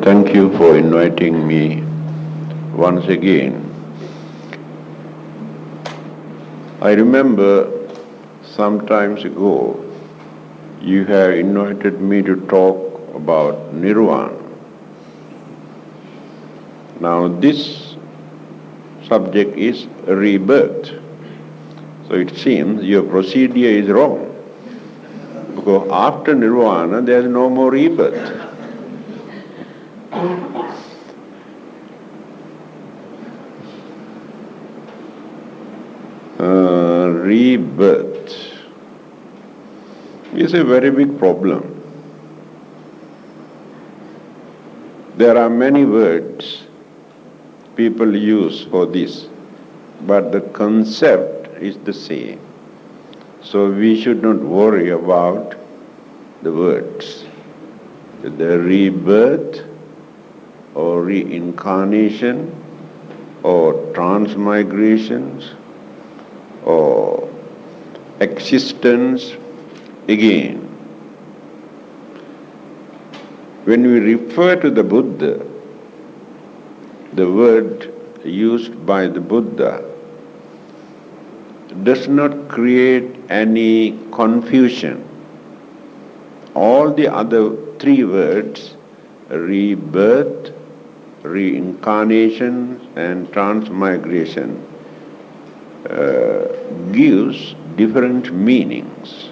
Thank you for inviting me once again. I remember some times ago you have invited me to talk about Nirvana. Now this subject is rebirth. So it seems your procedure is wrong. Because after Nirvana there is no more rebirth. Rebirth is a very big problem. There are many words people use for this, but the concept is the same. So we should not worry about the words. The rebirth or reincarnation or transmigrations or existence again. When we refer to the Buddha, the word used by the Buddha does not create any confusion. All the other three words, rebirth, reincarnation and transmigration, gives different meanings.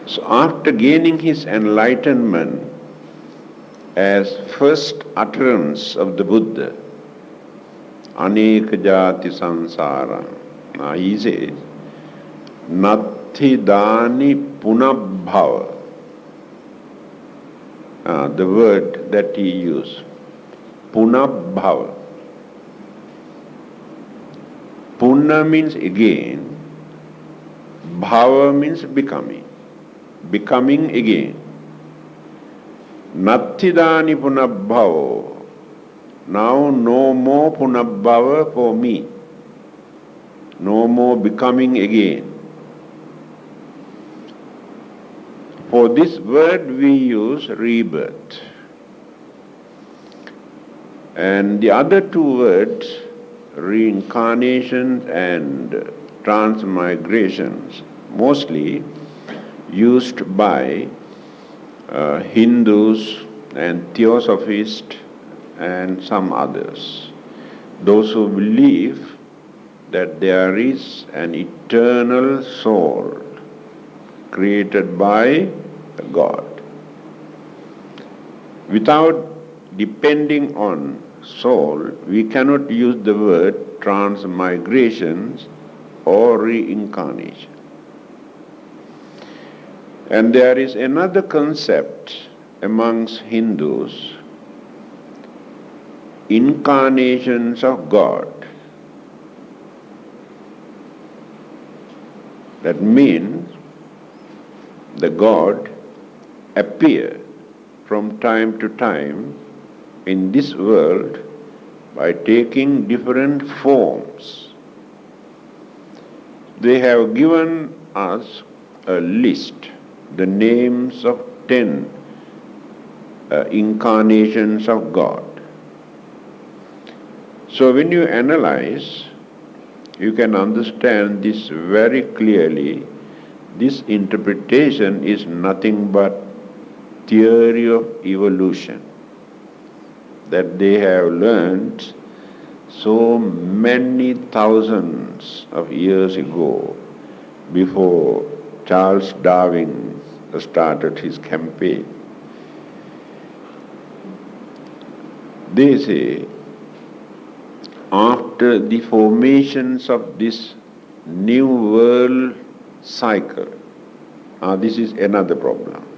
So after gaining his enlightenment as first utterance of the Buddha, Aneka Jati Sansara, he says, Natti Dani Punabhava. The word that he used, Punabhava. Punna means again, bhava means becoming. Becoming again. Nattidani punabhava. Now no more punabhava for me. No more becoming again. For this word we use rebirth. And the other two words, reincarnation and transmigrations, mostly used by Hindus and Theosophists and some others. Those who believe that there is an eternal soul created by God. Without depending on soul, we cannot use the word transmigrations or reincarnation. And there is another concept amongst Hindus, incarnations of God. That means the God appears from time to time in this world by taking different forms. They have given us a list, the names of 10 incarnations of God. So when you analyze, you can understand this very clearly. This interpretation is nothing but theory of evolution that they have learned so many thousands of years ago, before Charles Darwin started his campaign. They say, after the formations of this new world cycle, this is another problem.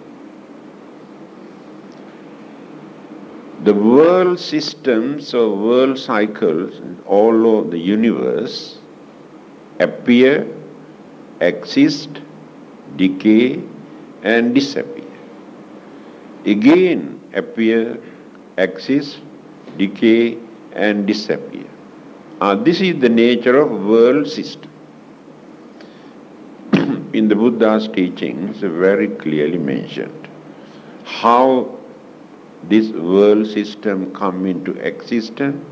The world systems or world cycles all over the universe appear, exist, decay and disappear. Again appear, exist, decay and disappear. This is the nature of world system. In the Buddha's teachings, very clearly mentioned. how this world system come into existence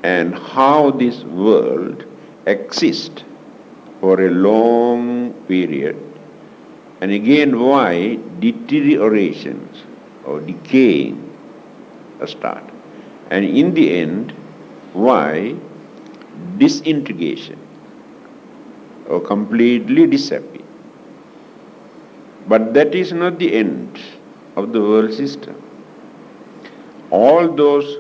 and how this world exists for a long period, and again why deteriorations or decaying start, and in the end why disintegration or completely disappear. But that is not the end of the world system. All those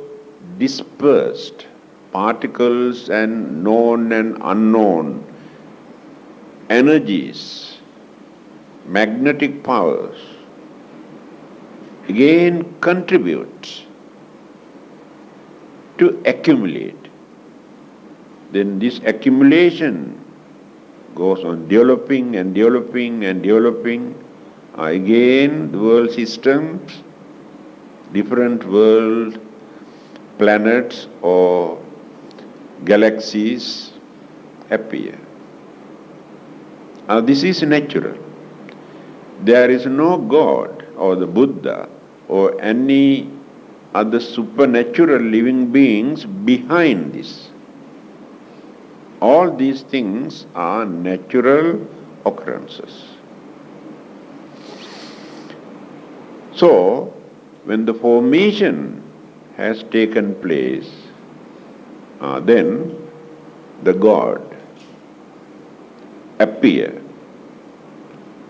dispersed particles and known and unknown energies, magnetic powers, again contribute to accumulate. Then this accumulation goes on developing and developing and developing. Again, the world systems, different world planets or galaxies appear. This is natural. There is no God or the Buddha or any other supernatural living beings behind this. All these things are natural occurrences. So, when the formation has taken place, then the God appear.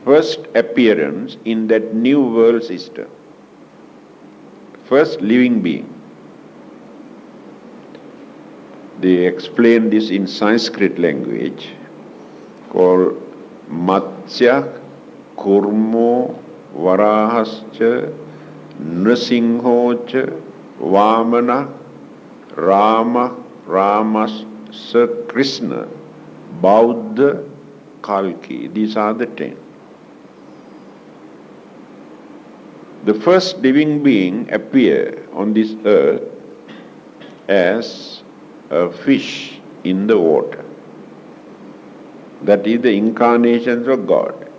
First appearance in that new world system. First living being. They explain this in Sanskrit language called Matsya Kurmo Varahascha Nrsimhocha Vamana Rama Ramascha Krishna Bauddha Kalki. These are the 10. The first living being appear on this earth as a fish in the water. That is the incarnations of God.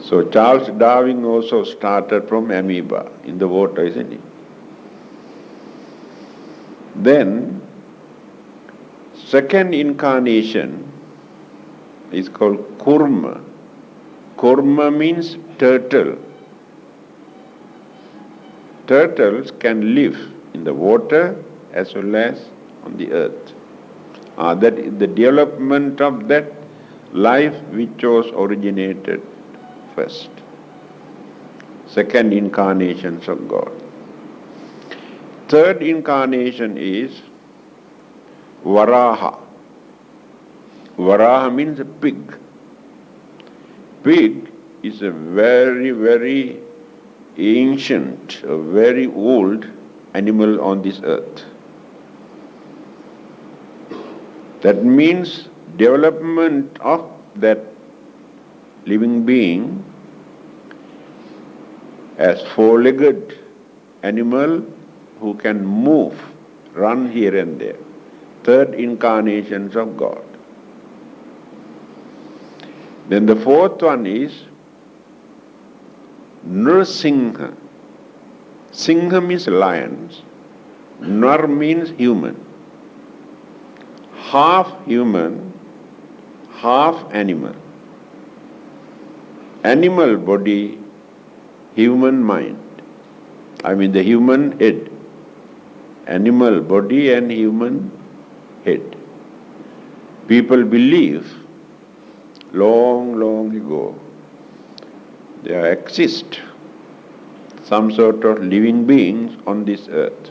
So Charles Darwin also started from amoeba in the water, isn't he? Then, second incarnation is called Kurma. Kurma means turtle. Turtles can live in the water as well as on the earth. That is the development of that life which was originated first. Second incarnations of God. Third incarnation is Varaha. Varaha means a pig. Pig is a very, very ancient, a very old animal on this earth. That means development of that living being as four-legged animal who can move, run here and there. Third incarnations of God. Then the fourth one is Nrsimha. Singha means lions. Nar means human. Half human, half animal. Animal body, human mind. I mean the human head. Animal body and human head. People believe long, long ago there exist some sort of living beings on this earth.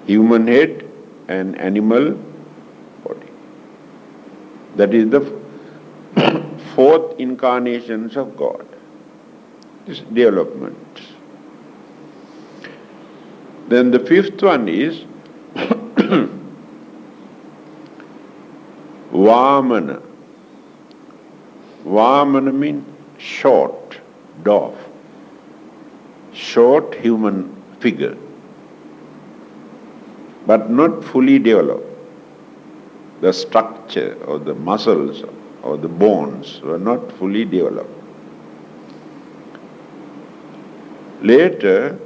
Human head and animal body. That is the fourth incarnations of God. This development. Then the fifth one is Vamana. Vamana means short, dwarf. Short human figure. But not fully developed. The structure or the muscles or the bones were not fully developed. Later,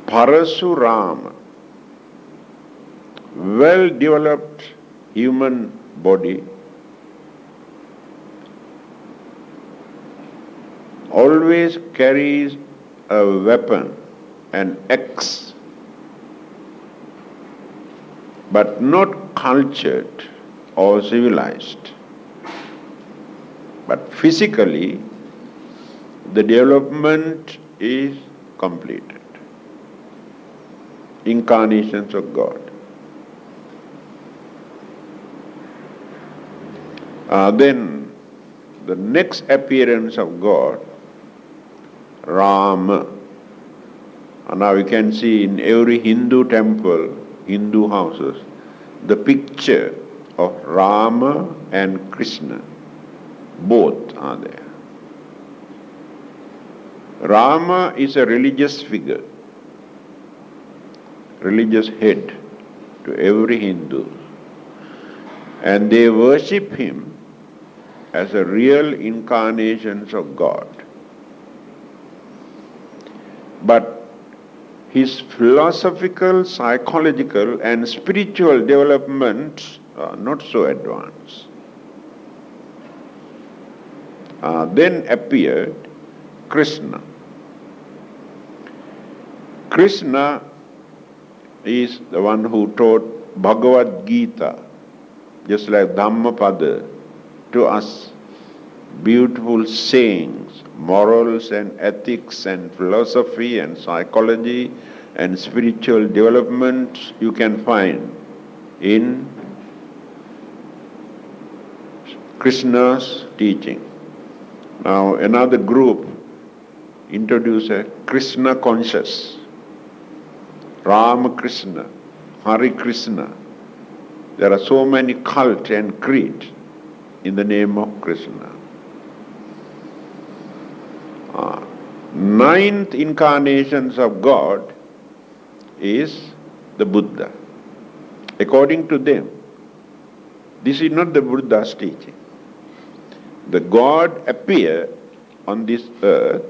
Parasurama, well-developed human body, always carries a weapon, an axe, but not cultured or civilized. But physically, the development is completed. Incarnations of God. Then the next appearance of God, Rama. And now we can see in every Hindu temple, Hindu houses, the picture of Rama and Krishna. Both are there. Rama is a religious figure, religious head to every Hindu. And they worship him as a real incarnation of God. But his philosophical, psychological and spiritual developments are not so advanced. Then appeared Krishna. Krishna is the one who taught Bhagavad Gita, just like Dhammapada, to us. Beautiful sayings, morals and ethics and philosophy and psychology and spiritual development you can find in Krishna's teaching. Now another group introduced a Krishna conscious, Rama Krishna, Hare Krishna. There are so many cult and creed in the name of Krishna. Ninth incarnations of God is the Buddha. According to them, this is not the Buddha's teaching. The God appeared on this earth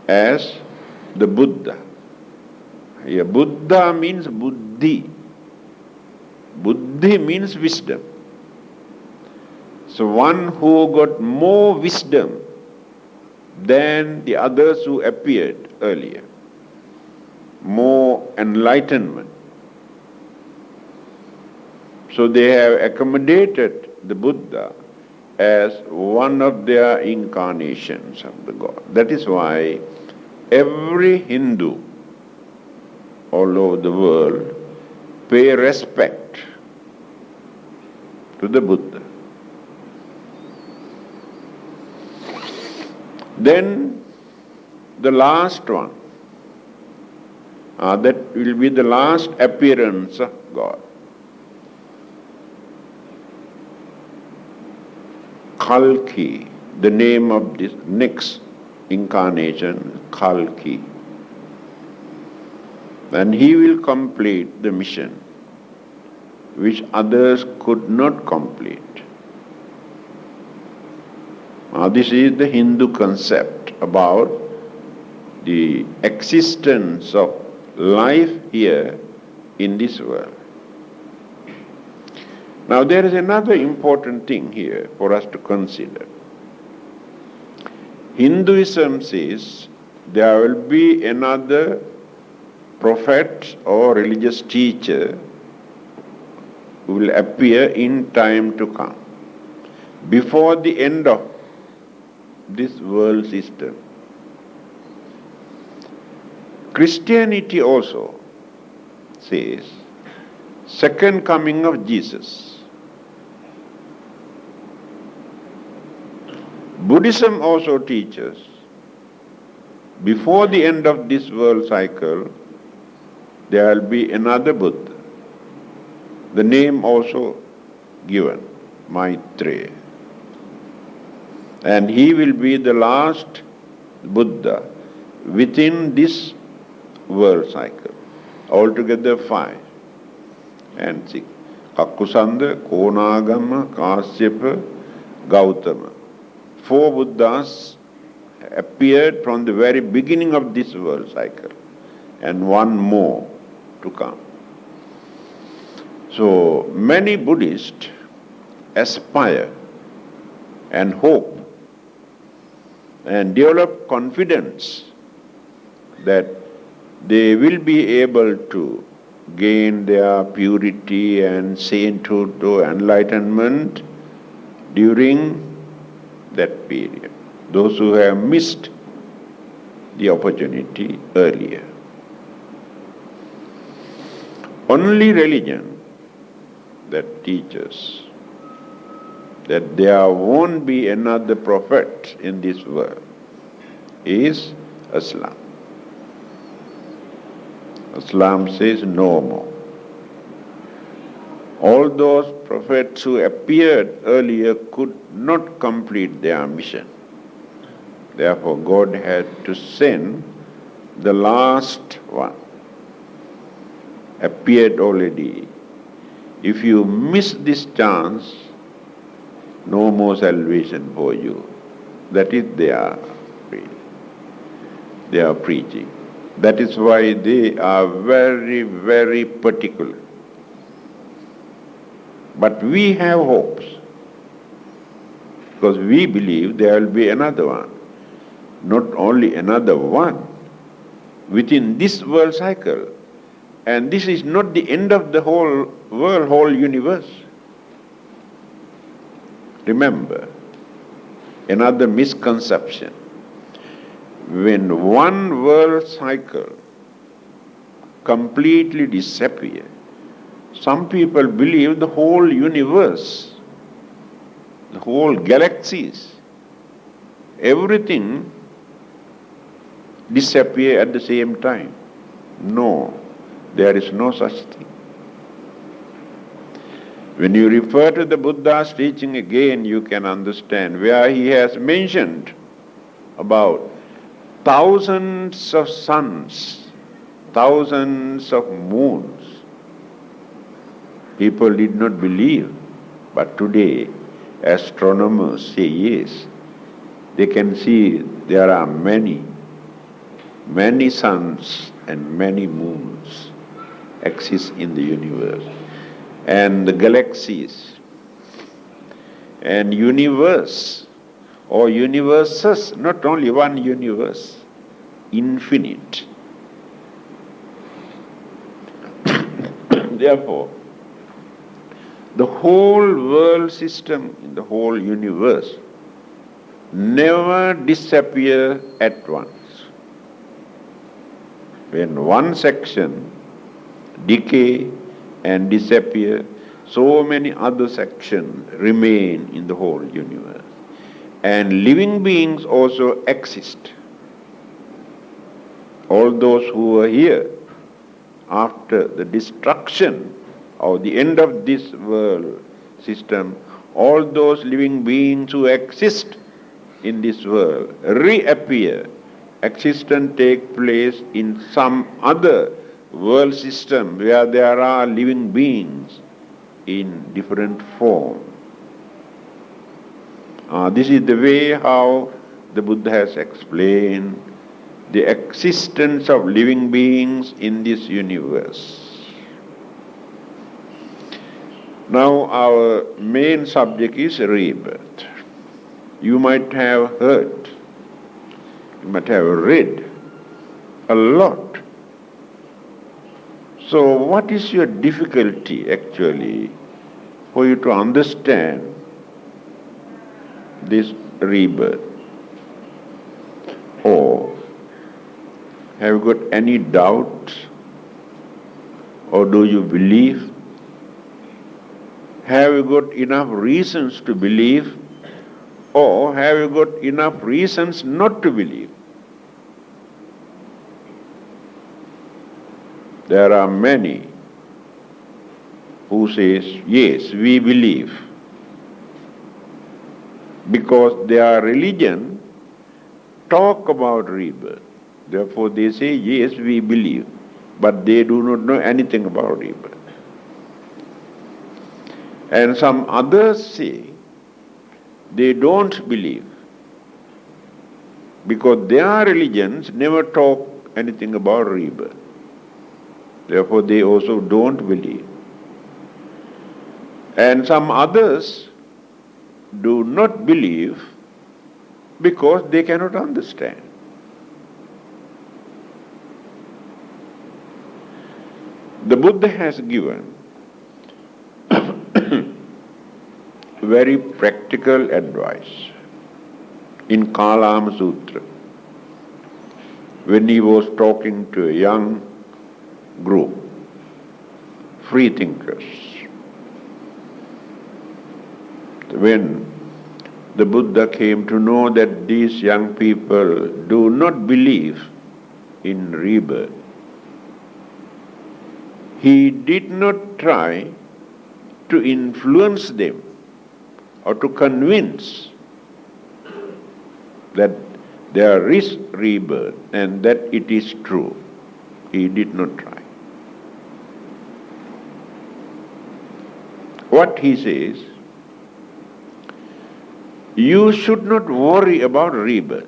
as the Buddha. Here, Buddha means Buddhi. Buddhi means wisdom. So one who got more wisdom than the others who appeared earlier. More enlightenment. So they have accommodated the Buddha as one of their incarnations of the God. That is why every Hindu all over the world pay respect to the Buddha. Then the last one, that will be the last appearance of God. Kalki, the name of this next incarnation, Kalki. And he will complete the mission which others could not complete. Now this is the Hindu concept about the existence of life here in this world. Now there is another important thing here for us to consider. Hinduism says there will be another prophet or religious teacher who will appear in time to come, before the end of this world system. Christianity also says second coming of Jesus. Buddhism also teaches before the end of this world cycle there will be another Buddha. The name also given, Maitreya. And he will be the last Buddha within this world cycle Altogether 5. And 6. Kakkusanda, Konagama, Kasyapa, Gautama. 4 Buddhas appeared from the very beginning of this world cycle, and 1 more to come. So many Buddhists aspire and hope and develop confidence that they will be able to gain their purity and sainthood to enlightenment during that period. Those who have missed the opportunity earlier. Only religion that teaches that there won't be another prophet in this world is Islam. Islam says no more. All those prophets who appeared earlier could not complete their mission. Therefore, God had to send the last one. Appeared already. If you miss this chance, no more salvation for you. That is their preaching. That is why they are very, very particular. But we have hopes, because we believe there will be another one. Not only another one, within this world cycle. And this is not the end of the whole world, whole universe. Remember, another misconception. When one world cycle completely disappears, some people believe the whole universe, the whole galaxies, everything disappear at the same time. No, there is no such thing. When you refer to the Buddha's teaching again, you can understand where he has mentioned about thousands of suns, thousands of moons. People did not believe, but today astronomers say yes. They can see there are many suns and many moons exist in the universe. And the galaxies and universe or universes, not only one universe, infinite. Therefore, the whole world system in the whole universe never disappear at once. When one section decay and disappear, so many other sections remain in the whole universe. And living beings also exist. All those who are here after the destruction or the end of this world system, all those living beings who exist in this world reappear. Existence takes place in some other world system where there are living beings in different form. This is the way how the Buddha has explained the existence of living beings in this universe. Now our main subject is rebirth. You might have heard, you might have read a lot. So what is your difficulty actually for you to understand this rebirth? Or have you got any doubt? Or do you believe? Have you got enough reasons to believe? Or have you got enough reasons not to believe? There are many who says, yes, we believe. Because their religion talk about rebirth. Therefore they say, yes, we believe. but they do not know anything about rebirth. And some others say they don't believe because their religions never talk anything about rebirth. Therefore, they also don't believe. And some others do not believe because they cannot understand. The Buddha has given very practical advice in Kalama Sutra when he was talking to a young group, free thinkers. When the Buddha came to know that these young people do not believe in rebirth, he did not try to influence them or to convince that there is rebirth and that it is true. He did not try. What he says, you should not worry about rebirth.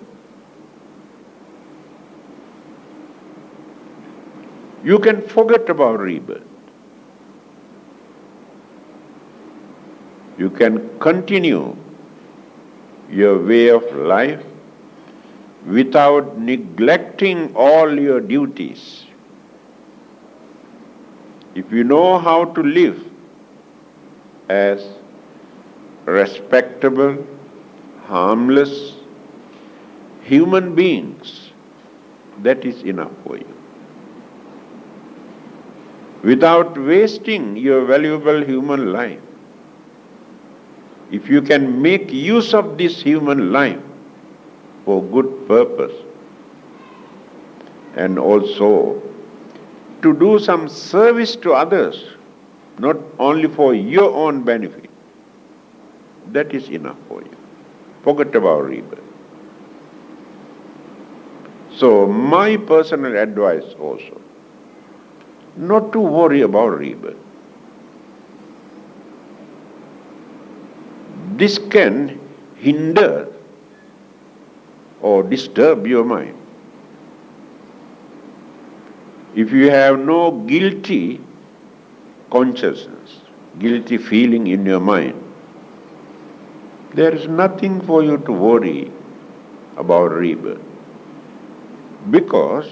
You can forget about rebirth. You can continue your way of life without neglecting all your duties. If you know how to live as respectable, harmless human beings, that is enough for you. Without wasting your valuable human life, if you can make use of this human life for good purpose and also to do some service to others, not only for your own benefit, that is enough for you. Forget about rebirth. So my personal advice also, not to worry about rebirth. This can hinder or disturb your mind. If you have no guilty consciousness, guilty feeling in your mind, there is nothing for you to worry about rebirth. Because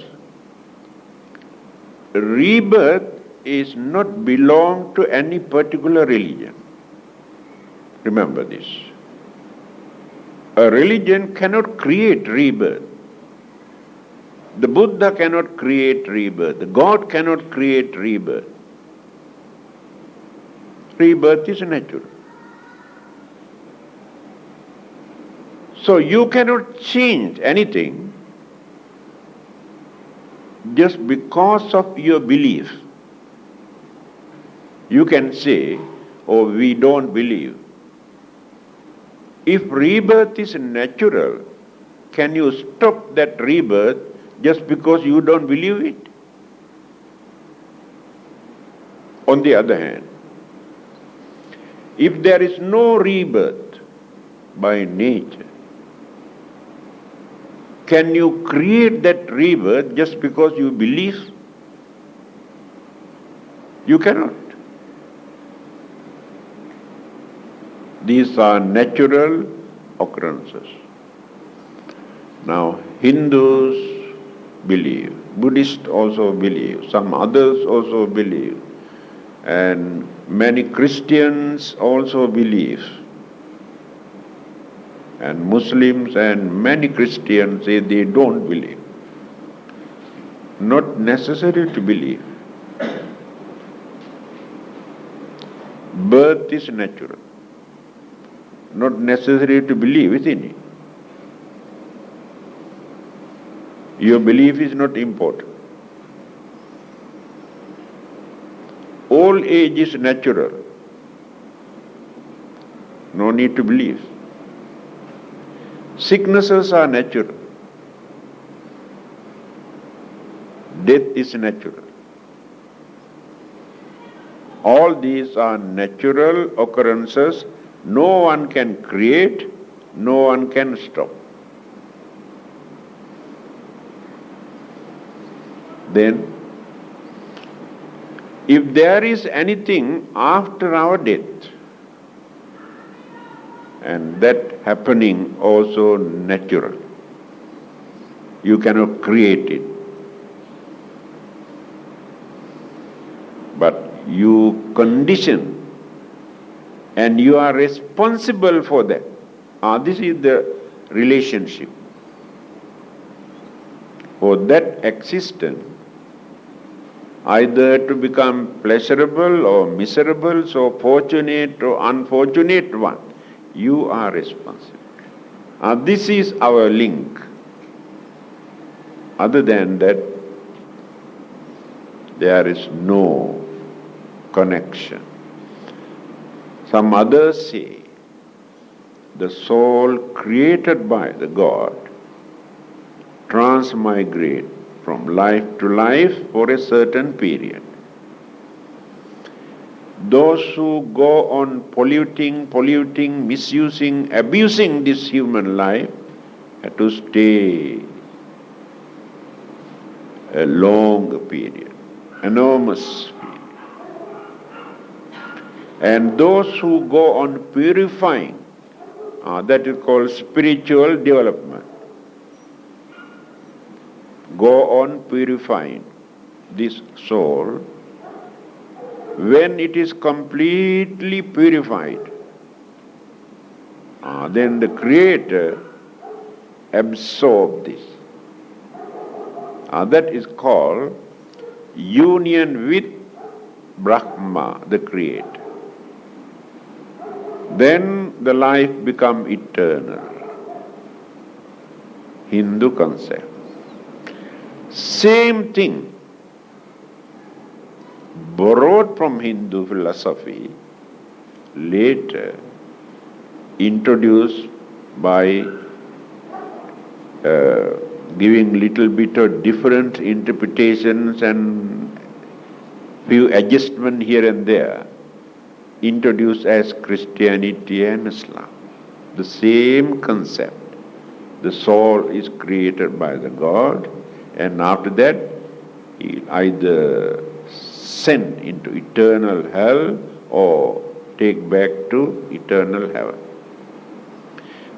rebirth is not belong to any particular religion. Remember this. A religion cannot create rebirth. The Buddha cannot create rebirth. The God cannot create rebirth. Rebirth is natural. So you cannot change anything just because of your belief. You can say, oh, we don't believe. If rebirth is natural, can you stop that rebirth just because you don't believe it? On the other hand, if there is no rebirth by nature, can you create that rebirth just because you believe? You cannot. These are natural occurrences. Now, Hindus believe, Buddhists also believe, some others also believe, and many Christians also believe. And Muslims and many Christians say they don't believe. Not necessary to believe. Birth is natural. Not necessary to believe within it. Your belief is not important. Old age is natural. No need to believe. Sicknesses are natural. Death is natural. All these are natural occurrences. No one can create, no one can stop. Then, if there is anything after our death, and that happening also natural, you cannot create it, but you condition and you are responsible for that. This is the relationship. For that existence, either to become pleasurable or miserable, so fortunate or unfortunate one, you are responsible. This is our link. Other than that, there is no connection. Some others say the soul created by the God transmigrate from life to life for a certain period. Those who go on polluting, misusing, abusing this human life have to stay a long period, enormous period. And those who go on purifying, that is called spiritual development, go on purifying this soul. When it is completely purified, then the Creator absorbs this. That is called union with Brahma, the Creator. Then the life becomes eternal. Hindu concept. Same thing, borrowed from Hindu philosophy, later introduced by giving little bit of different interpretations and few adjustments here and there, introduced as Christianity and Islam. The same concept. The soul is created by the God, and after that he either sent into eternal hell or take back to eternal heaven.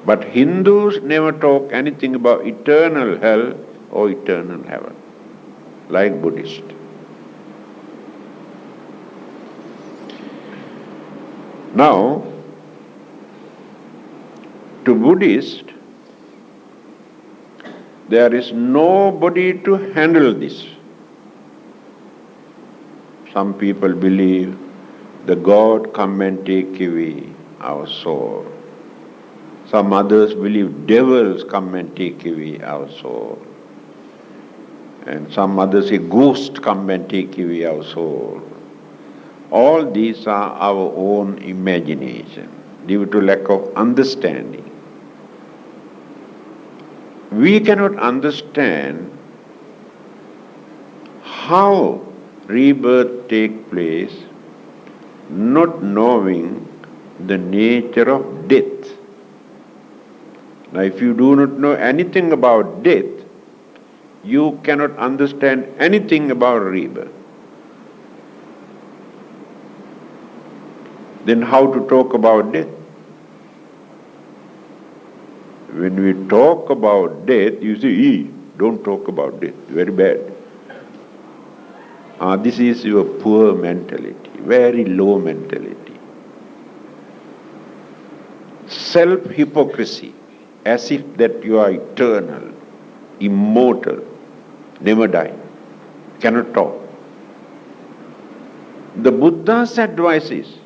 But Hindus never talk anything about eternal hell or eternal heaven, like Buddhists. Now, to Buddhists, there is nobody to handle this. Some people believe the God come and take away our soul. Some others believe devils come and take away our soul. And some others say ghosts come and take away our soul. All these are our own imagination due to lack of understanding. We cannot understand how rebirth takes place not knowing the nature of death. Now, if you do not know anything about death, you cannot understand anything about rebirth. Then how to talk about death? When we talk about death, you say, don't talk about death, very bad. This is your poor mentality, very low mentality. Self-hypocrisy, as if that you are eternal, immortal, never die, cannot talk. The Buddha's advice is,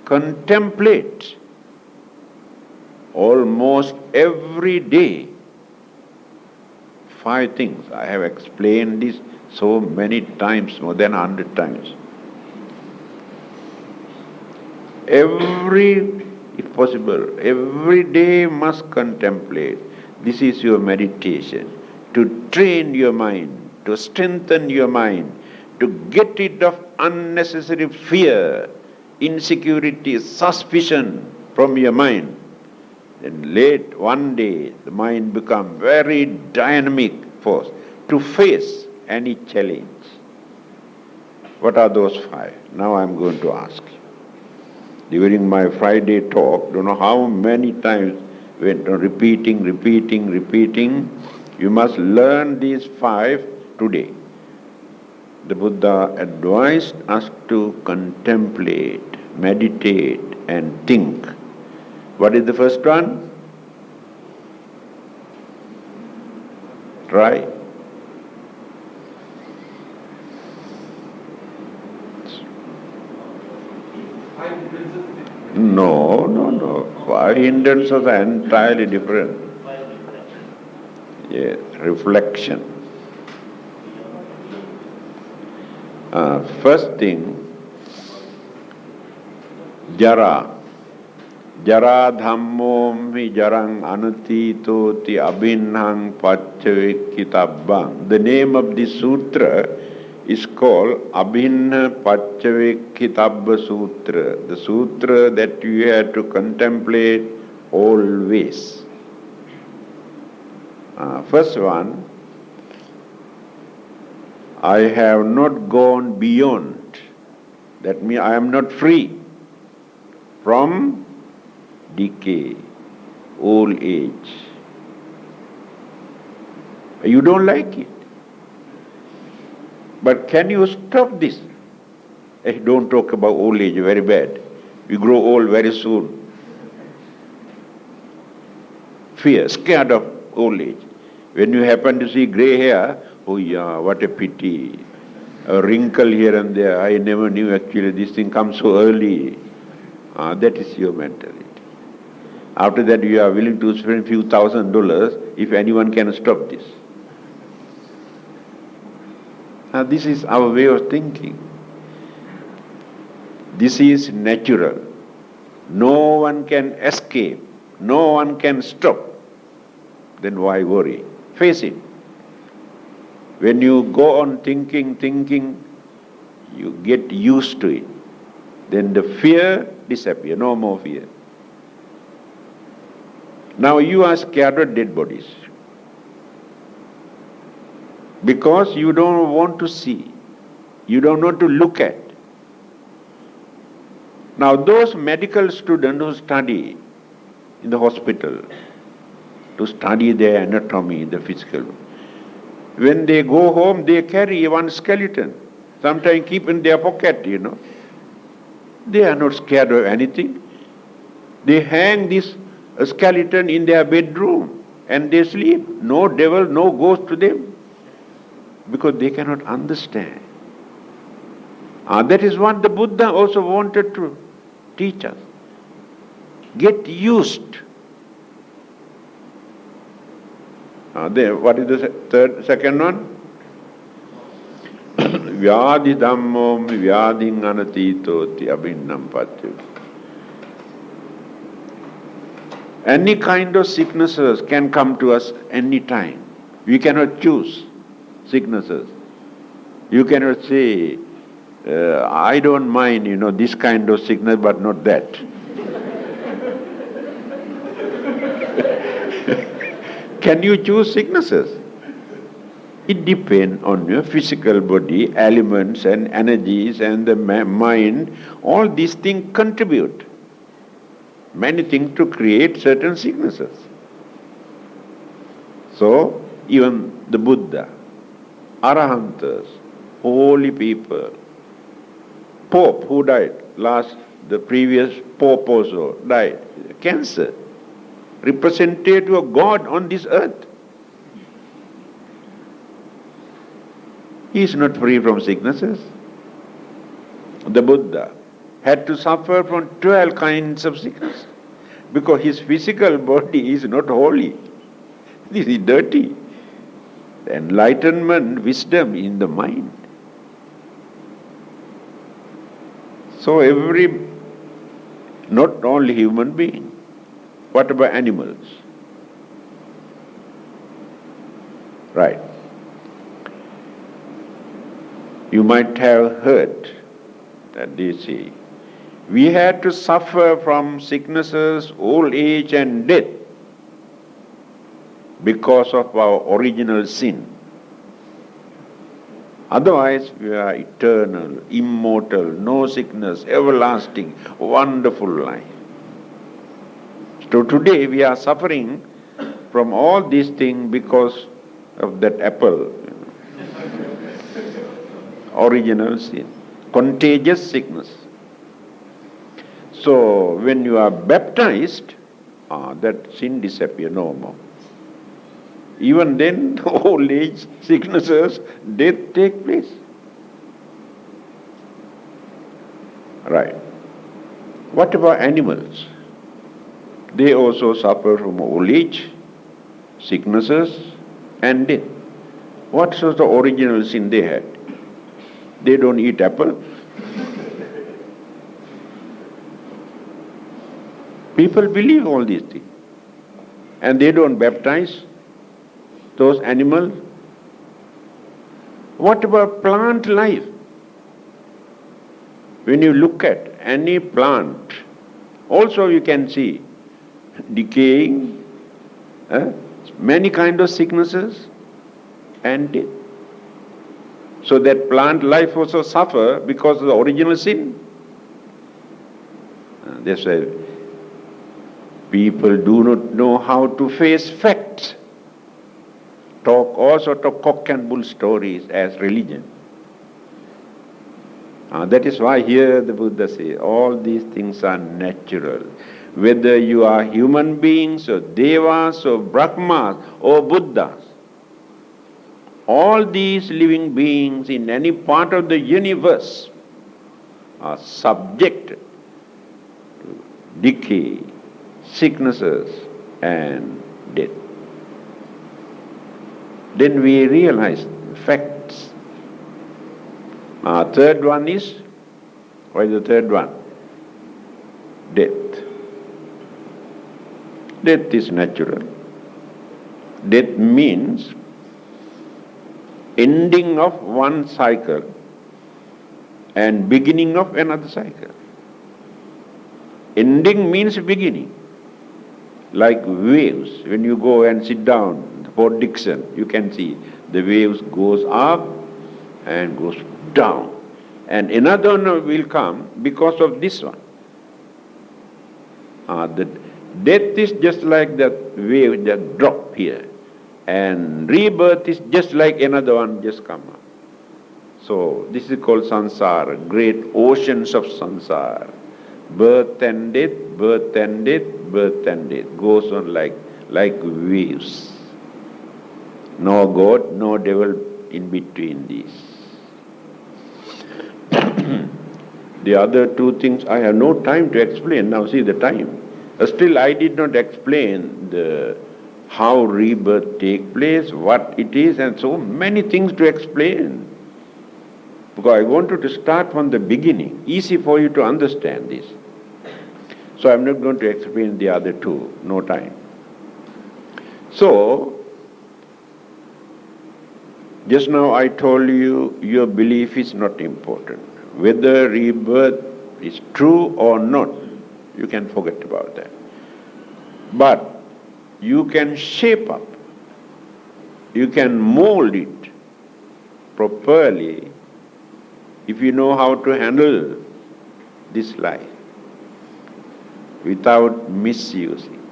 contemplate almost every day 5 things. I have explained this so many times, more than 100 times. If possible, every day must contemplate. This is your meditation, to train your mind, to strengthen your mind, to get rid of unnecessary fear, insecurity, suspicion from your mind, then late one day the mind becomes very dynamic force to face any challenge. What are those 5? Now I am going to ask you. During my Friday talk, don't know how many times went on repeating. You must learn these 5 today. The Buddha advised us to contemplate, meditate and think. What is the first one? Try. No. 5 hindrances are entirely different. Yes, reflection. First thing, jara. Jara dhammom jarang anatito ti abhinhang paccavekitabbang. The name of this sutra is called Abhinna Paccavekkitabba Sutra, the sutra that you have to contemplate always. First one, I have not gone beyond. That means I am not free from decay, old age. You don't like it. But can you stop this? Don't talk about old age, very bad. We grow old very soon. Fear, scared of old age. When you happen to see grey hair, oh yeah, what a pity. A wrinkle here and there, I never knew actually this thing comes so early. That is your mentality. After that you are willing to spend few $1,000 if anyone can stop this. This is our way of thinking. This is natural. No one can escape. No one can stop. Then why worry? Face it. When you go on thinking, you get used to it. Then the fear disappears. No more fear. Now you are scared of dead bodies. Because you don't want to see. You don't want to look at. Now those medical students who study in the hospital, to study their anatomy, the physical, when they go home, they carry one skeleton, sometimes keep in their pocket, They are not scared of anything. They hang this skeleton in their bedroom and they sleep. No devil, no ghost to them. Because they cannot understand. That is what the Buddha also wanted to teach us. Get used. What is the second one? Vyadhi dhammom vyadhin anatito ti abhinnam paccavekkitabba. Any kind of sicknesses can come to us any time. We cannot choose sicknesses. You cannot say, I don't mind, this kind of sickness, but not that. Can you choose sicknesses? It depends on your physical body, elements and energies and the mind. All these things contribute. Many things to create certain sicknesses. So, even the Buddha, Arahantas, holy people, Pope who died, the previous Pope also died, cancer, representative of God on this earth. He is not free from sicknesses. The Buddha had to suffer from 12 kinds of sickness because his physical body is not holy. This is dirty. Enlightenment, wisdom in the mind. So not only human being, what about animals? You might have heard that they say, we had to suffer from sicknesses, old age and death because of our original sin. Otherwise, we are eternal, immortal, no sickness, everlasting, wonderful life. So today we are suffering from all these things because of that apple. Original sin, contagious sickness. So when you are baptized, that sin disappears no more. Even then, old age, sicknesses, death take place. Right. What about animals? They also suffer from old age, sicknesses and death. What was the original sin they had? They don't eat apple. People believe all these things. And they don't baptize those animals. What about plant life? When you look at any plant, also you can see decaying, many kinds of sicknesses and death. So that plant life also suffer because of the original sin. That's why people do not know how to face facts. Talk all sorts of cock and bull stories as religion. That is why here the Buddha says, all these things are natural. Whether you are human beings or devas or brahmas or buddhas, all these living beings in any part of the universe are subject to decay, sicknesses and death. Then we realize facts. Third one is, what is the third one? Death. Death is natural. Death means ending of one cycle and beginning of another cycle. Ending means beginning. Like waves, when you go and sit down Port Dixon, you can see the waves goes up and goes down. And another one will come because of this one. The death is just like that wave that drop here. And rebirth is just like another one just come up. So this is called samsara, great oceans of samsara. Birth and death, birth and death, birth and death. Goes on like waves. No God, no devil in between these. The other two things I have no time to explain. Now see the time. Still I did not explain how rebirth takes place, what it is, and so many things to explain. Because I wanted to start from the beginning. Easy for you to understand this. So I'm not going to explain the other two. No time. So, just now I told you your belief is not important. Whether rebirth is true or not, you can forget about that. But you can shape up, you can mold it properly if you know how to handle this life without misusing.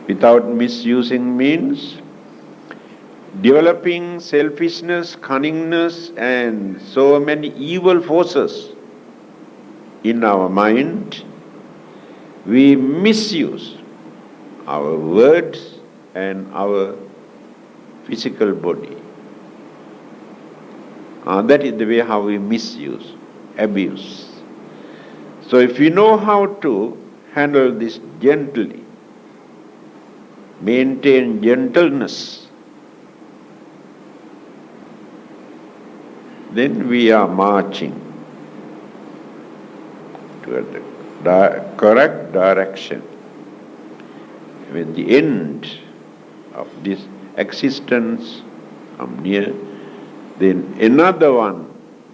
Without misusing means developing selfishness, cunningness and so many evil forces in our mind. We misuse our words and our physical body. That is the way how we misuse, abuse. So if you know how to handle this gently, maintain gentleness, then we are marching toward the correct direction. When the end of this existence come near. Then another one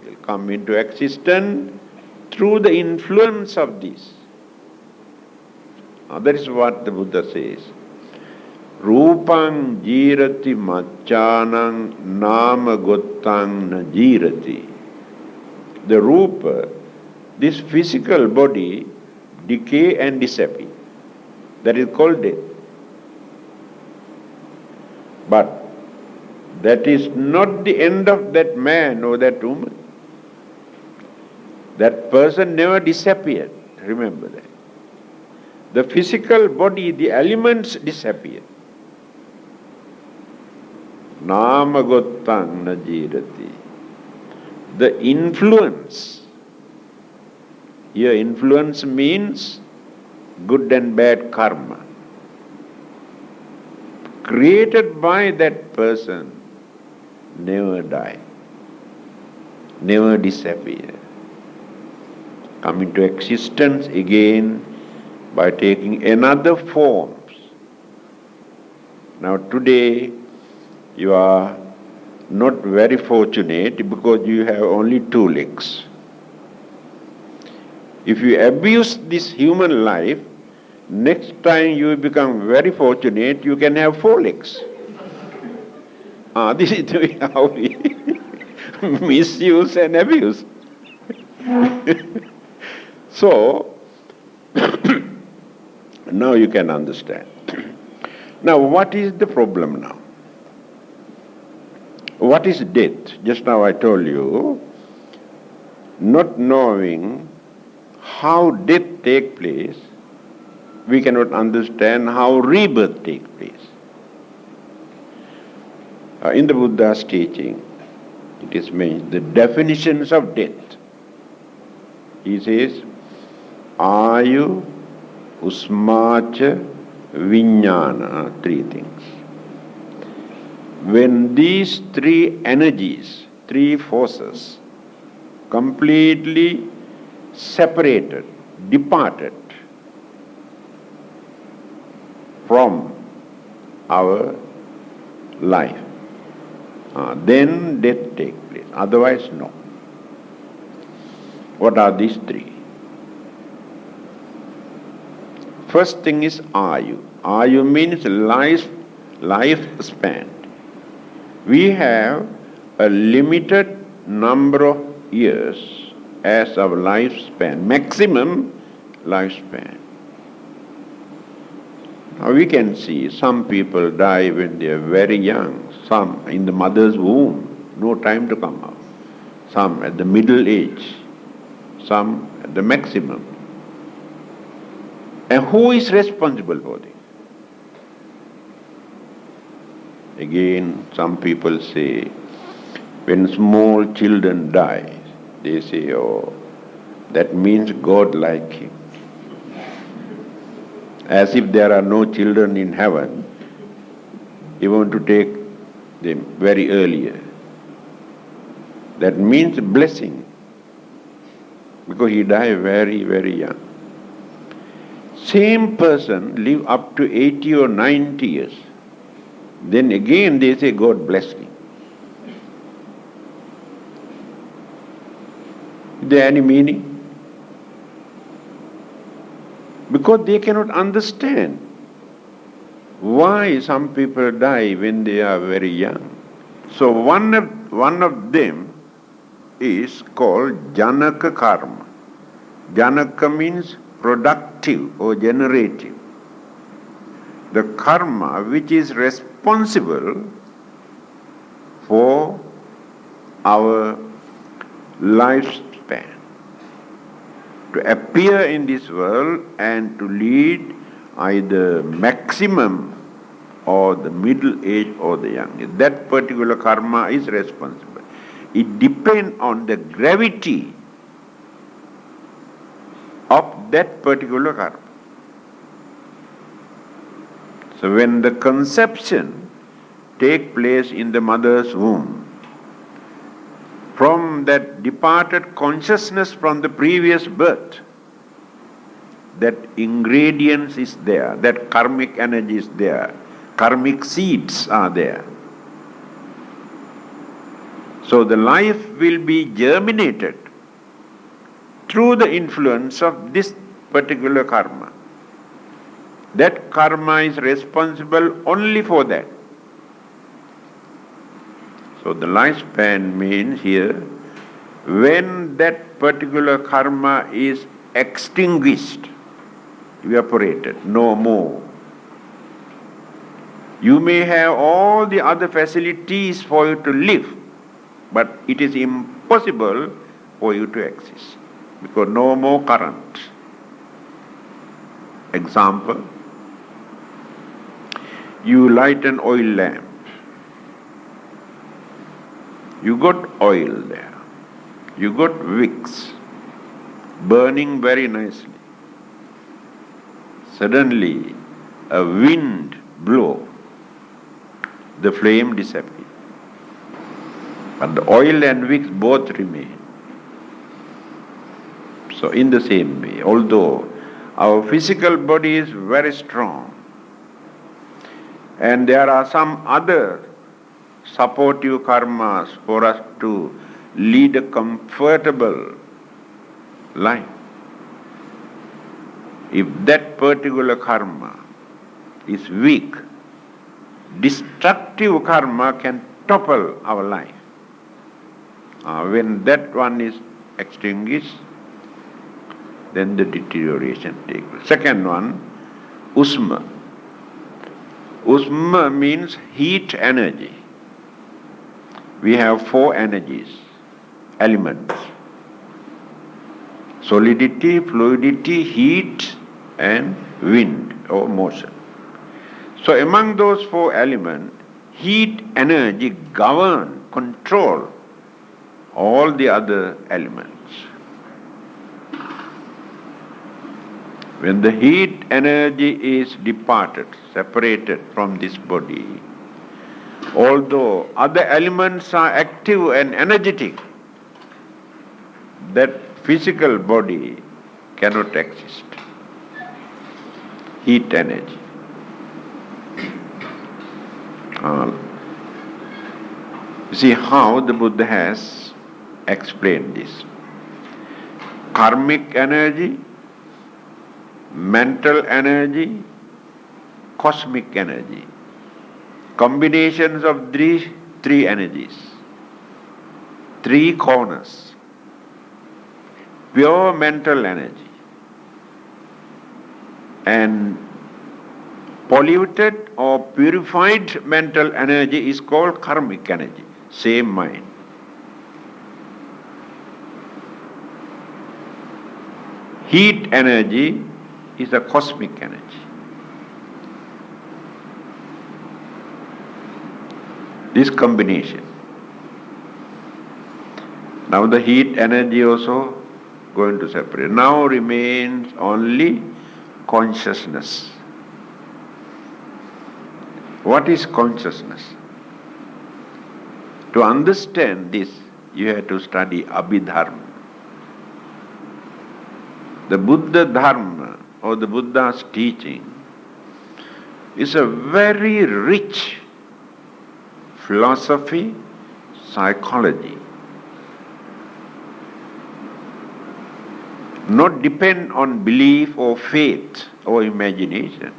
will come into existence through the influence of this. That is what the Buddha says. Rupang jirati machanang nama gottang na jirati. The rupa, this physical body, decay and disappear. That is called death. But that is not the end of that man or that woman. That person never disappeared. Remember that. The physical body, the elements disappear. Nama gottang na jirati. The influence. Here influence means good and bad karma. Created by that person never die, never disappear. Come into existence again by taking another forms. Now today you are not very fortunate because you have only 2 legs. If you abuse this human life, next time you become very fortunate, you can have 4 legs. This is the way how we misuse and abuse. So, now you can understand. Now, what is the problem now? What is death? Just now I told you, not knowing how death takes place, we cannot understand how rebirth takes place. In the Buddha's teaching, it is mentioned the definitions of death. He says, Ayu, Usmacha, Vijnana, 3 things. When these 3 energies, 3 forces, completely separated, departed from our life, then death takes place. Otherwise, no. What are these 3? First thing is Ayu. Ayu means lifespan. We have a limited number of years as our lifespan, maximum lifespan. Now we can see some people die when they are very young, some in the mother's womb, no time to come out, some at the middle age, some at the maximum. And who is responsible for this? Again, some people say, when small children die, they say, oh, that means God like him. As if there are no children in heaven, he want to take them very earlier. That means blessing, because he died very, very young. Same person live up to 80 or 90 years. Then again they say, God bless me. Is there any meaning? Because they cannot understand why some people die when they are very young. So one of them is called Janaka karma. Janaka means productive or generative. The karma which is responsible for our lifespan, to appear in this world and to lead either maximum or the middle age or the young age. That particular karma is responsible. It depends on the gravity of that particular karma. So when the conception takes place in the mother's womb, from that departed consciousness from the previous birth, that ingredients is there, that karmic energy is there, karmic seeds are there. So the life will be germinated through the influence of this particular karma. That karma is responsible only for that. So the lifespan means here, when that particular karma is extinguished, evaporated, no more. You may have all the other facilities for you to live, but it is impossible for you to exist because no more current. Example, you light an oil lamp. You got oil there. You got wicks burning very nicely. Suddenly, a wind blows. The flame disappears. But the oil and wicks both remain. So in the same way, although our physical body is very strong, and there are some other supportive karmas for us to lead a comfortable life. If that particular karma is weak, destructive karma can topple our life. When that one is extinguished, then the deterioration takes place. Second one, usma. Usma means heat energy. We have 4 energies, elements: solidity, fluidity, heat, and wind or motion. So among those 4 elements, heat energy governs, control all the other elements. When the heat energy is departed, separated from this body, although other elements are active and energetic, that physical body cannot exist. Heat energy. You see how the Buddha has explained this. Karmic energy, mental energy, cosmic energy. Combinations of these 3 energies. 3 corners. Pure mental energy. And polluted or purified mental energy is called karmic energy. Same mind. Heat energy is a cosmic energy. This combination. Now the heat energy also going to separate. Now remains only consciousness. What is consciousness? To understand this, you have to study Abhidharma. The Buddha Dharma or the Buddha's teaching is a very rich philosophy, psychology. Not depend on belief or faith or imagination.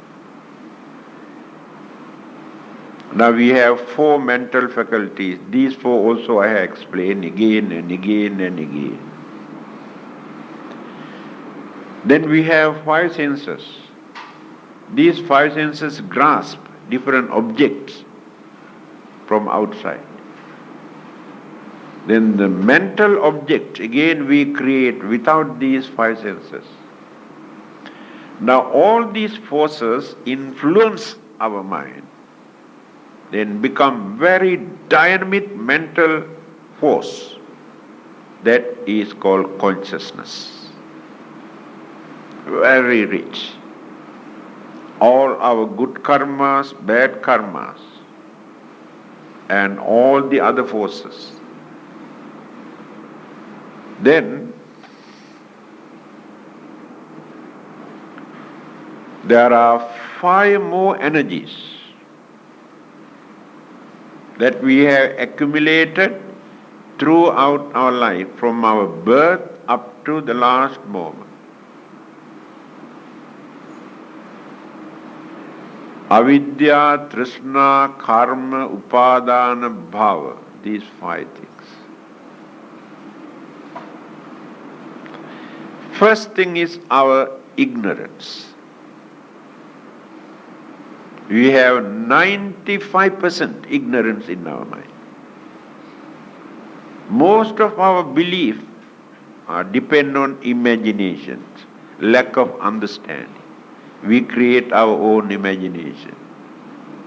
Now we have 4 mental faculties. These 4 also I have explained again and again and again. Then we have 5 senses. These 5 senses grasp different objects from outside. Then the mental object, again we create without these 5 senses. Now all these forces influence our mind, then become very dynamic mental force. That is called consciousness. Very rich. All our good karmas, bad karmas, and all the other forces. Then there are 5 more energies that we have accumulated throughout our life, from our birth up to the last moment. Avidya, Trishna, Karma, Upadana, Bhava. These 5 things. First thing is our ignorance. We have 95% ignorance in our mind. Most of our beliefs depend on imaginations, lack of understanding. We create our own imagination.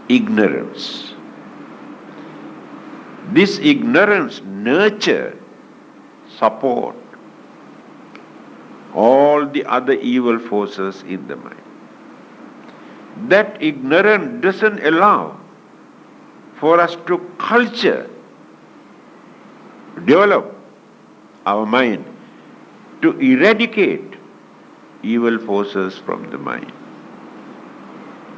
Ignorance. This ignorance nurtures, support all the other evil forces in the mind. That ignorance doesn't allow for us to culture, develop our mind, to eradicate evil forces from the mind.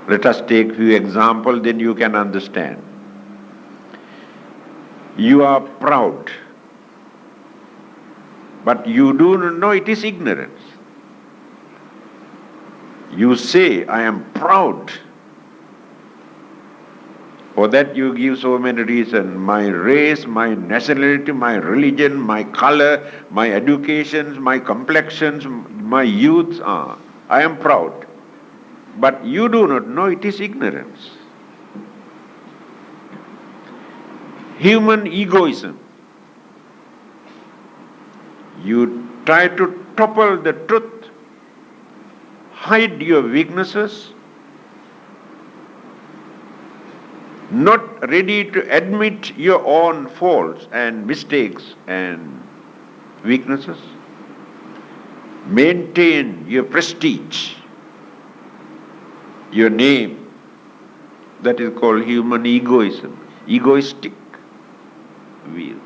Let us take few examples, then you can understand. You are proud, but you do not know it is ignorance. You say, I am proud. For that you give so many reasons. My race, my nationality, my religion, my color, my education, my complexions, my youth. I am proud. But you do not know it is ignorance. Human egoism. You try to topple the truth, hide your weaknesses, not ready to admit your own faults and mistakes and weaknesses, maintain your prestige, your name. That is called human egoism, egoistic view.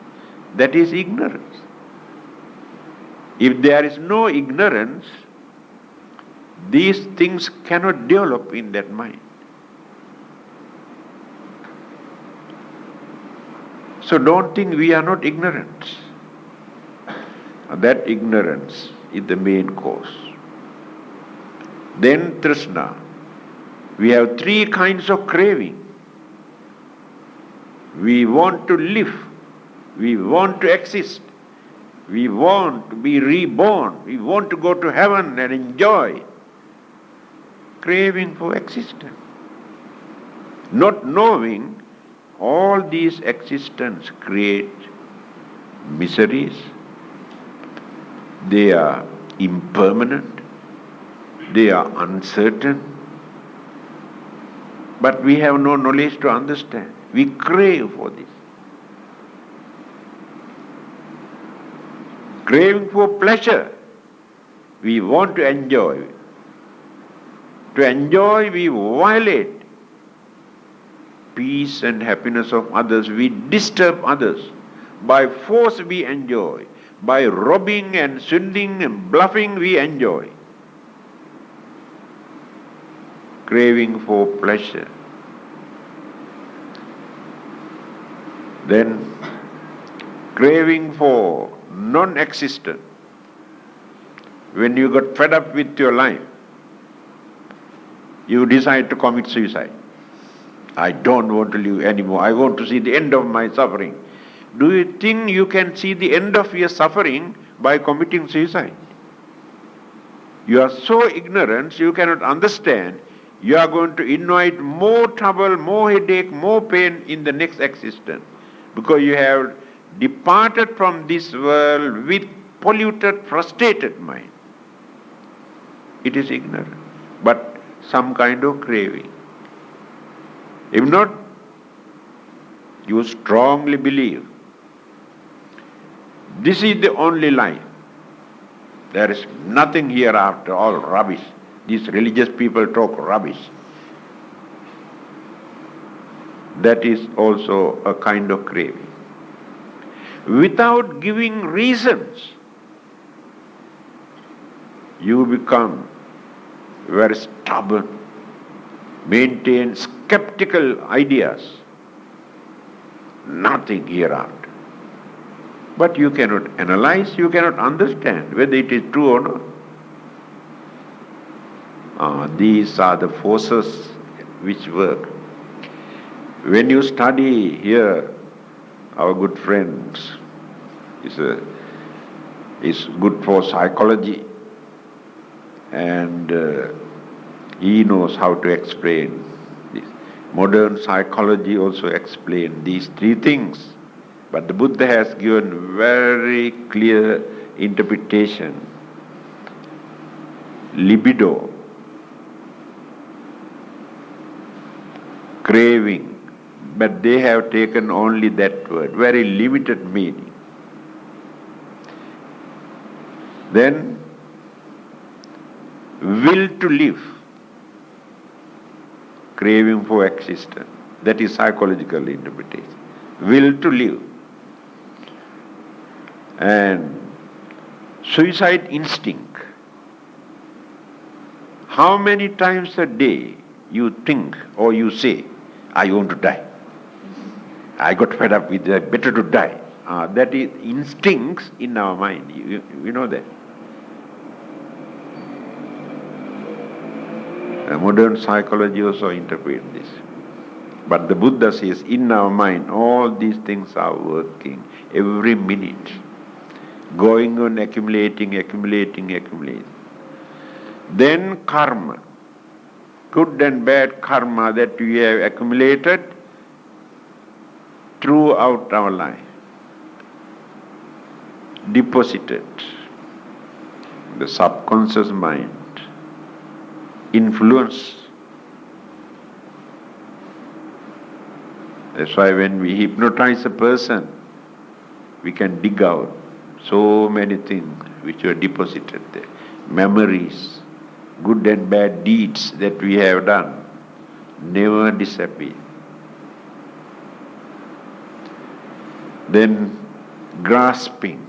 That is ignorance. If there is no ignorance, these things cannot develop in that mind. So don't think we are not ignorant. That ignorance is the main cause. Then Trishna. We have 3 kinds of craving. We want to live. We want to exist. We want to be reborn. We want to go to heaven and enjoy. Craving for existence. Not knowing all these existence create miseries. They are impermanent. They are uncertain. But we have no knowledge to understand. We crave for this. Craving for pleasure. We want to enjoy. To enjoy, we violate peace and happiness of others. We disturb others. By force we enjoy. By robbing and swindling and bluffing we enjoy. Craving for pleasure. Then craving for non-existent. When you got fed up with your life, you decide to commit suicide. I don't want to live anymore. I want to see the end of my suffering. Do you think you can see the end of your suffering by committing suicide? You are so ignorant, you cannot understand. You are going to invite more trouble, more headache, more pain in the next existence. Because you have departed from this world with polluted, frustrated mind. It is ignorant, but some kind of craving. If not, you strongly believe this is the only life. There is nothing hereafter, all rubbish. These religious people talk rubbish. That is also a kind of craving. Without giving reasons, you become very stubborn, maintain skeptical ideas. Nothing hereafter. But you cannot analyze, you cannot understand whether it is true or not. These are the forces which work. When you study here, our good friends is good for psychology, and he knows how to explain this. Modern psychology also explains these three things, but the Buddha has given very clear interpretation. Libido, craving, but they have taken only that word, very limited meaning. Then, will to live, craving for existence, that is psychological interpretation. Will to live. And suicide instinct. How many times a day you think or you say, I want to die. I got fed up with that, better to die. That is instincts in our mind. You know that. Modern psychology also interprets this. But the Buddha says, in our mind, all these things are working every minute. Going on accumulating. Then karma. Good and bad karma that we have accumulated throughout our life. Deposited. The subconscious mind. Influence. That's why when we hypnotize a person, we can dig out so many things which were deposited there. Memories, good and bad deeds that we have done, never disappear. Then grasping,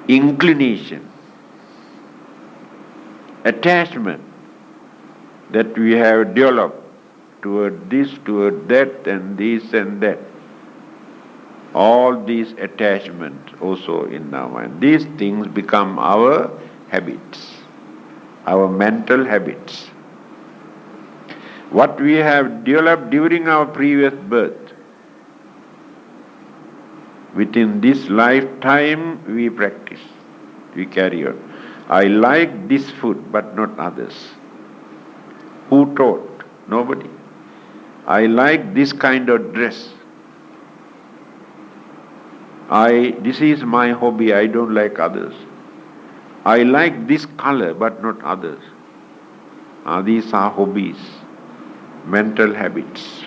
inclination, attachment that we have developed toward this, toward that, and this and that. All these attachments also in our mind. These things become our habits, our mental habits. What we have developed during our previous birth, within this lifetime we practice, we carry on. I like this food but not others. Who taught? Nobody. I like this kind of dress. This is my hobby, I don't like others. I like this color but not others. These are hobbies, mental habits.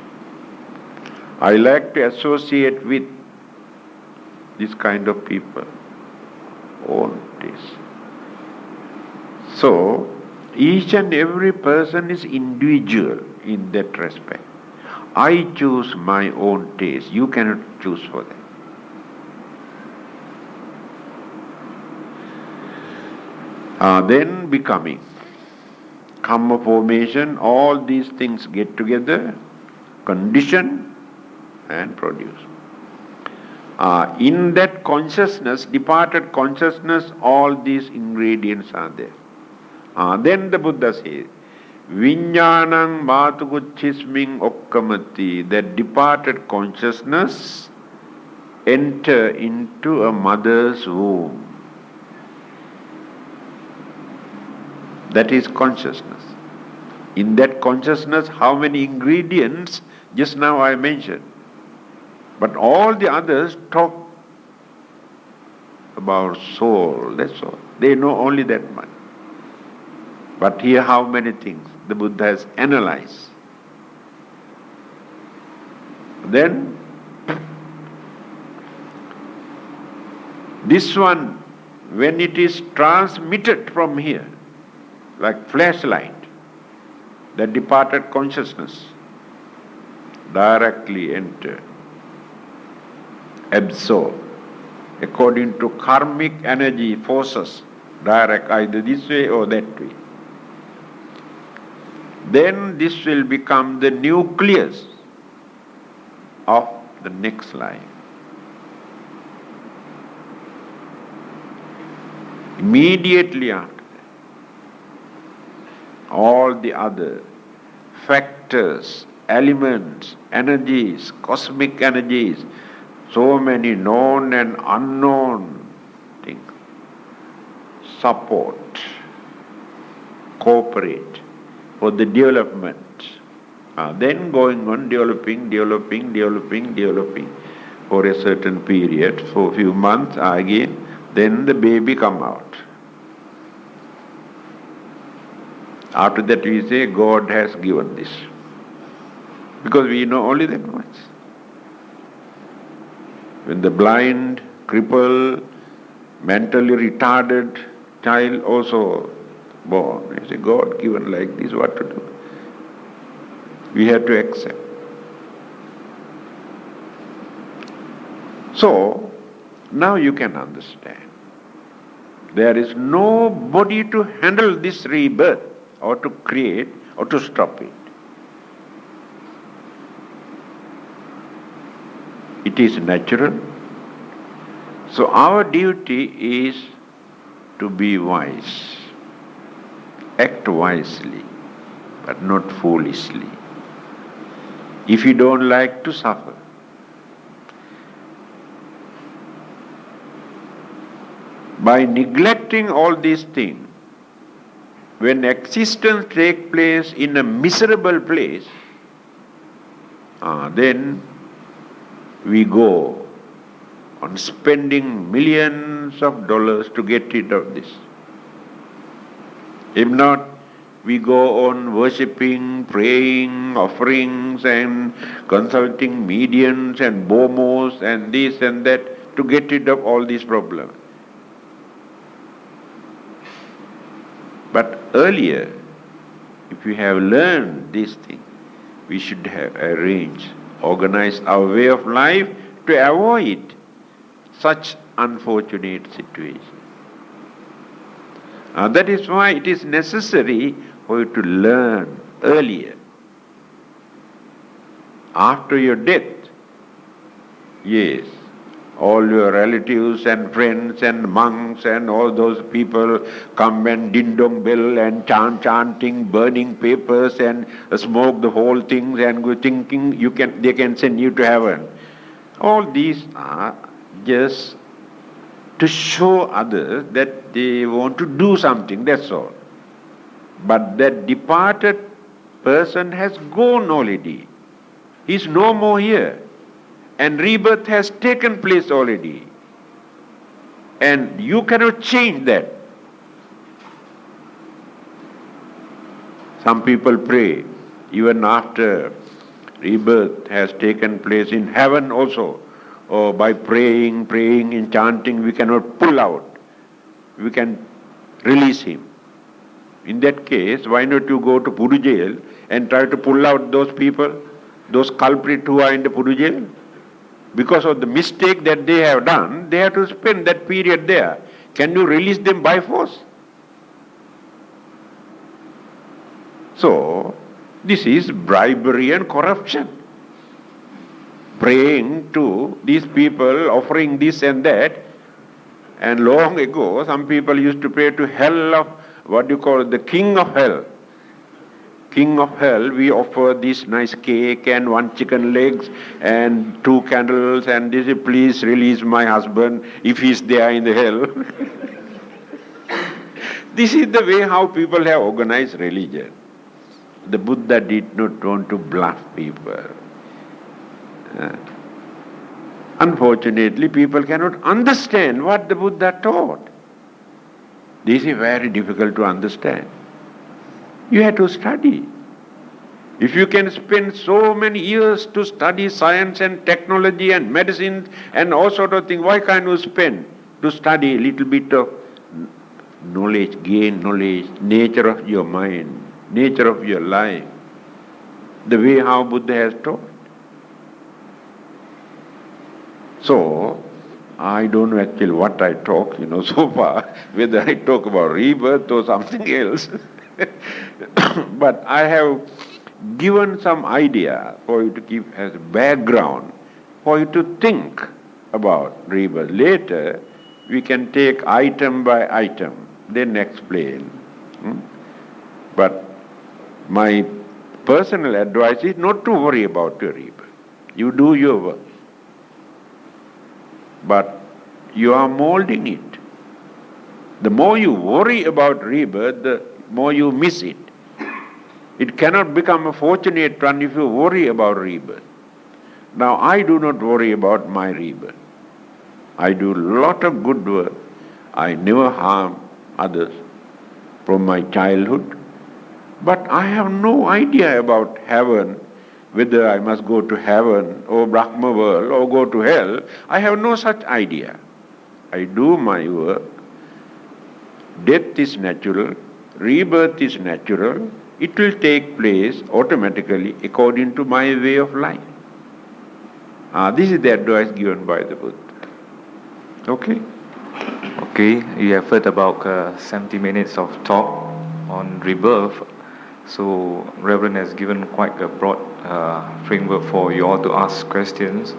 I like to associate with this kind of people. All this. So, each and every person is individual in that respect. I choose my own taste. You cannot choose for that. Then becoming. Karma formation, all these things get together, condition and produce. In that consciousness, departed consciousness, all these ingredients are there. Then the Buddha says, Viññānaṁ mātugucchismiṁ okkamati, that departed consciousness enter into a mother's womb. That is consciousness. In that consciousness, how many ingredients just now I mentioned. But all the others talk about soul, that's all. They know only that much. But here how many things the Buddha has analyzed. Then, this one, when it is transmitted from here, like flashlight, the departed consciousness directly enter, absorb, according to karmic energy forces, direct either this way or that way. Then this will become the nucleus of the next life. Immediately after that, all the other factors, elements, energies, cosmic energies, so many known and unknown things, support, cooperate for the development. Then going on developing for a certain period, for a few months again, then the baby come out. After that we say God has given this. Because we know only that much. When the blind, crippled, mentally retarded child also born, you say God given like this, what to do? We have to accept. So, now you can understand. There is nobody to handle this rebirth or to create or to stop it. It is natural. So our duty is to be wise. Act wisely, but not foolishly. If you don't like to suffer, by neglecting all these things, when existence takes place in a miserable place, then we go on spending millions of dollars to get rid of this. If not, we go on worshipping, praying, offerings and consulting mediums and bomos and this and that to get rid of all these problems. But earlier, if we have learned these things, we should have arranged, organized our way of life to avoid such unfortunate situations. That is why it is necessary for you to learn earlier. After your death, yes, all your relatives and friends and monks and all those people come and ding-dong bell and chanting, burning papers and smoke the whole thing and go thinking they can send you to heaven. All these are just to show others that they want to do something, that's all. But that departed person has gone already. He is no more here. And rebirth has taken place already. And you cannot change that. Some people pray, even after rebirth has taken place in heaven also, or by praying and chanting, we cannot pull out. We can release him. In that case, why not you go to Pudu jail and try to pull out those people, those culprits who are in the Pudu jail? Because of the mistake that they have done, they have to spend that period there. Can you release them by force? So, this is bribery and corruption. Praying to these people, offering this and that, and long ago, some people used to pray to hell of, the king of hell. King of hell, we offer this nice cake and 1 chicken legs and 2 candles and this, please release my husband if he's there in the hell. This is the way how people have organized religion. The Buddha did not want to bluff people. Unfortunately, people cannot understand what the Buddha taught. This is very difficult to understand. You have to study. If you can spend so many years to study science and technology and medicine and all sort of things, why can't you spend to study a little bit of knowledge, gain knowledge, nature of your mind, nature of your life, the way how Buddha has taught? So, I don't know actually what I talk, so far, whether I talk about rebirth or something else. But I have given some idea for you to keep as background, for you to think about rebirth. Later, we can take item by item, then explain. But my personal advice is not to worry about your rebirth. You do your work. But you are molding it. The more you worry about rebirth, the more you miss it. It cannot become a fortunate one if you worry about rebirth. Now, I do not worry about my rebirth. I do a lot of good work. I never harm others from my childhood. But I have no idea about heaven, whether I must go to heaven or Brahma world or go to hell. I have no such idea. I do my work. Death is natural. Rebirth is natural. It will take place automatically according to my way of life. This is the advice given by the Buddha. Okay? Okay, you have heard about 70 minutes of talk on rebirth. So Reverend has given quite a broad framework for you all to ask questions.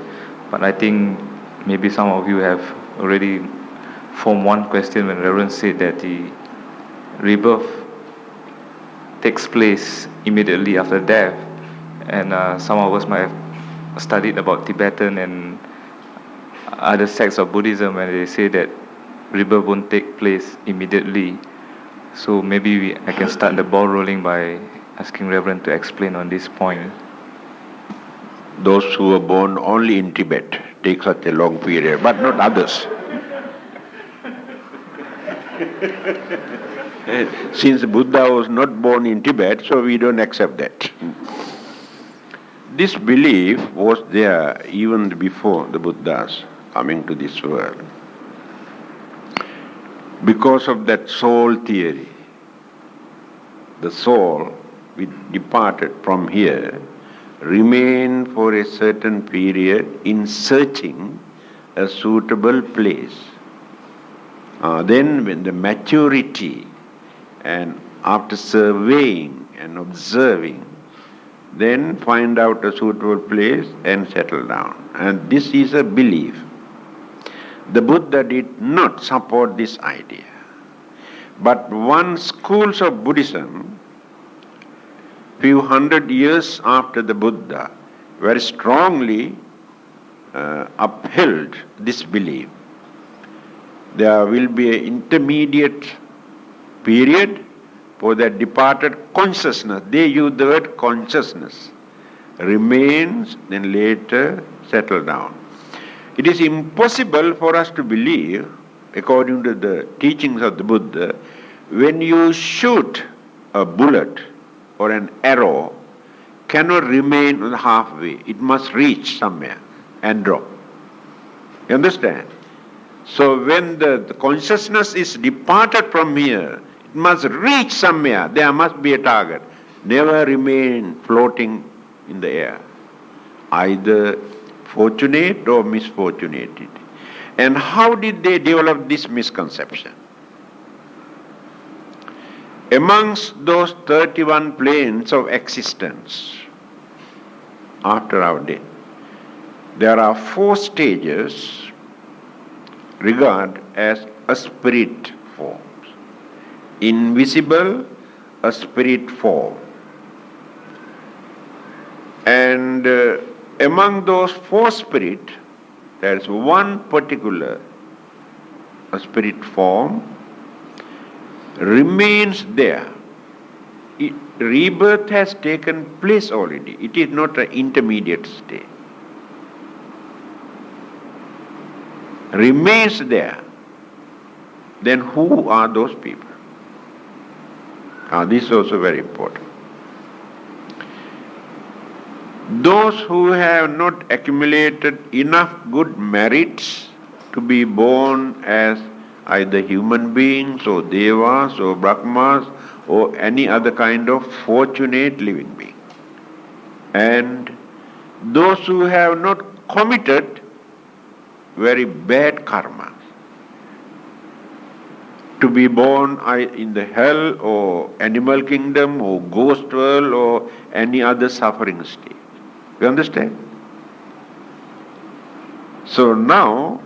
But I think maybe some of you have already formed one question when Reverend said that the rebirth takes place immediately after death. And some of us might have studied about Tibetan and other sects of Buddhism, and they say that rebirth won't take place immediately. So maybe I can start the ball rolling by asking Reverend to explain on this point. Those who were born only in Tibet take such a long period, but not others. Since Buddha was not born in Tibet, so we don't accept that. This belief was there even before the Buddhas coming to this world. Because of that soul theory, the soul, which departed from here, remained for a certain period in searching a suitable place. Then when the maturity and after surveying and observing, then find out a suitable place and settle down. And this is a belief. The Buddha did not support this idea. But one schools of Buddhism, few hundred years after the Buddha, very strongly upheld this belief. There will be an intermediate period for that departed consciousness. They use the word consciousness. Remains, then later settle down. It is impossible for us to believe, according to the teachings of the Buddha, when you shoot a bullet or an arrow, cannot remain on the halfway. It must reach somewhere and drop. You understand? So when the consciousness is departed from here, it must reach somewhere. There must be a target. Never remain floating in the air. Either fortunate or misfortunated. And how did they develop this misconception? Amongst those 31 planes of existence after our death, there are 4 stages regarded as a spirit forms. Invisible, a spirit form. And among those 4 spirits, there is one particular spirit form remains there. Rebirth has taken place already. It is not an intermediate state. Remains there. Then who are those people? This is also very important. Those who have not accumulated enough good merits to be born as either human beings or devas or brahmas or any other kind of fortunate living being. And those who have not committed very bad karma to be born in the hell or animal kingdom or ghost world or any other suffering state. You understand? So now,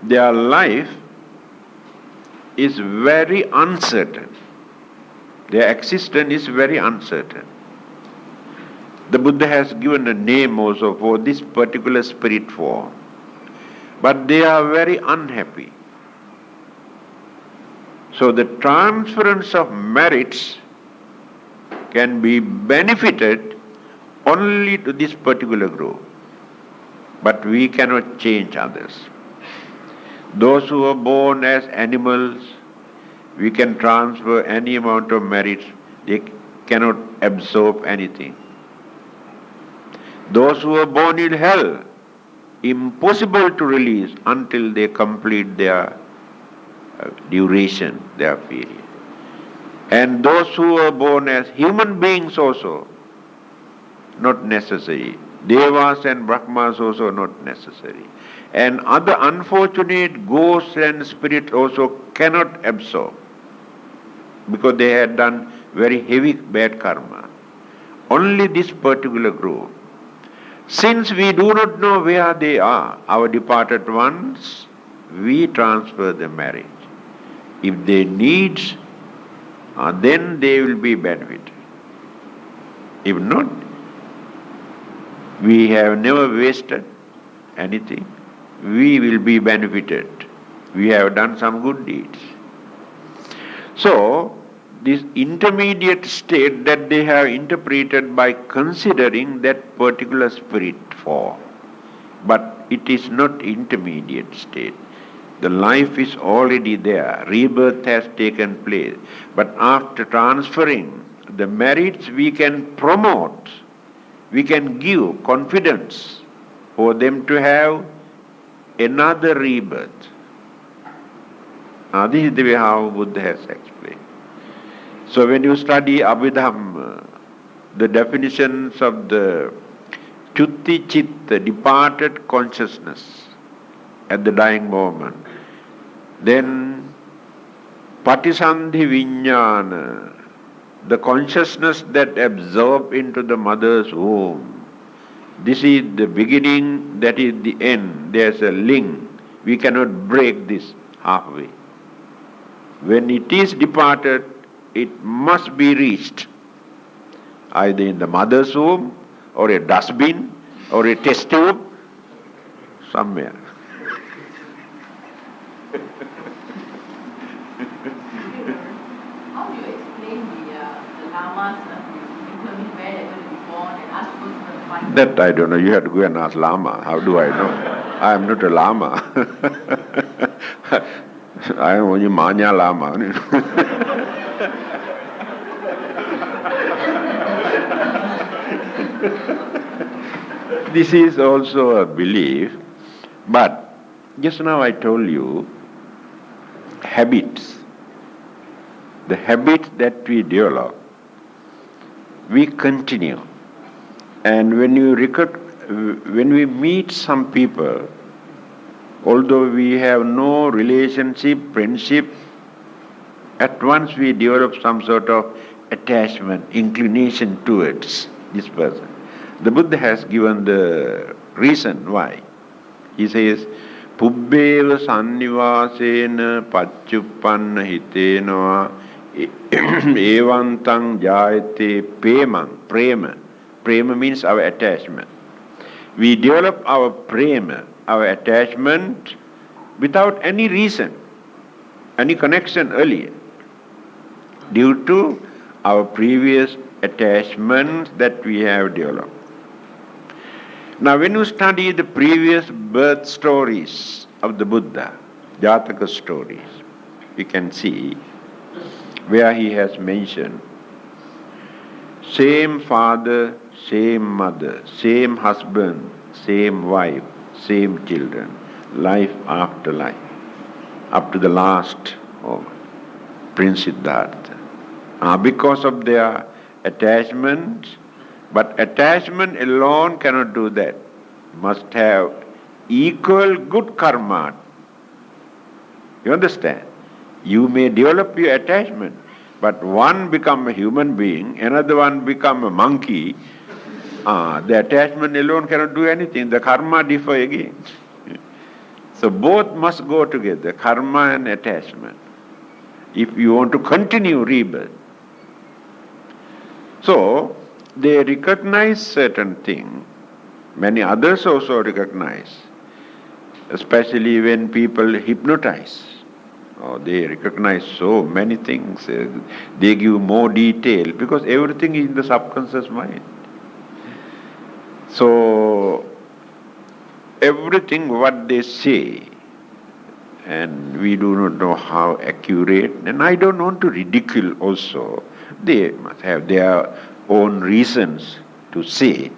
their life is very uncertain. Their existence is very uncertain. The Buddha has given a name also for this particular spirit form. But they are very unhappy. So the transference of merits can be benefited only to this particular group. But we cannot change others. Those who are born as animals, we can transfer any amount of merit. They cannot absorb anything. Those who are born in hell, impossible to release until they complete their duration, their period. And those who are born as human beings also, not necessary. Devas and Brahmas also not necessary. And other unfortunate ghosts and spirits also cannot absorb because they had done very heavy bad karma. Only this particular group. Since we do not know where they are, our departed ones, we transfer the marriage. If they need, then they will be benefited. If not, we have never wasted anything. We will be benefited. We have done some good deeds. So, this intermediate state that they have interpreted by considering that particular spirit form. But it is not intermediate state. The life is already there. Rebirth has taken place. But after transferring the merits, we can promote, we can give confidence for them to have another rebirth. This is the way how Buddha has explained. So when you study Abhidhamma, the definitions of the Chutti Chitta, departed consciousness at the dying moment, then Patisandhi Vijnana, the consciousness that absorbs into the mother's womb. This is the beginning, that is the end. There's a link. We cannot break this halfway. When it is departed, it must be reached, either in the mother's womb, or a dustbin, or a test tube, somewhere. How do you explain the lamas determine where they're going to be born and ask people to find That I don't know. You have to go and ask Lama. How do I know? I am not a Lama. I am only Manya Lama. This is also a belief, but just now I told you, habits. The habits that we develop, we continue. And when we meet some people, although we have no relationship, friendship, at once we develop some sort of attachment, inclination towards this person. The Buddha has given the reason why. He says, Pubbeva sannivasena pacchuppanna hitena evantang jayate prema. Prema means our attachment. We develop our prema, our attachment, without any reason, any connection earlier, due to our previous attachments that we have developed. Now when you study the previous birth stories of the Buddha, Jataka stories, you can see where he has mentioned same father, same mother, same husband, same wife, same children, life after life, up to the last moment, Prince Siddhartha. Because of their attachment, but attachment alone cannot do that. Must have equal good karma. You understand? You may develop your attachment, but one become a human being, another one become a monkey. The attachment alone cannot do anything. The karma differ again. So both must go together, karma and attachment, if you want to continue rebirth. So they recognize certain things, many others also recognize, especially when people hypnotize. Oh, they recognize so many things. They give more detail because everything is in the subconscious mind. So everything what they say, and we do not know how accurate, and I don't want to ridicule also. They must have their own reasons to say.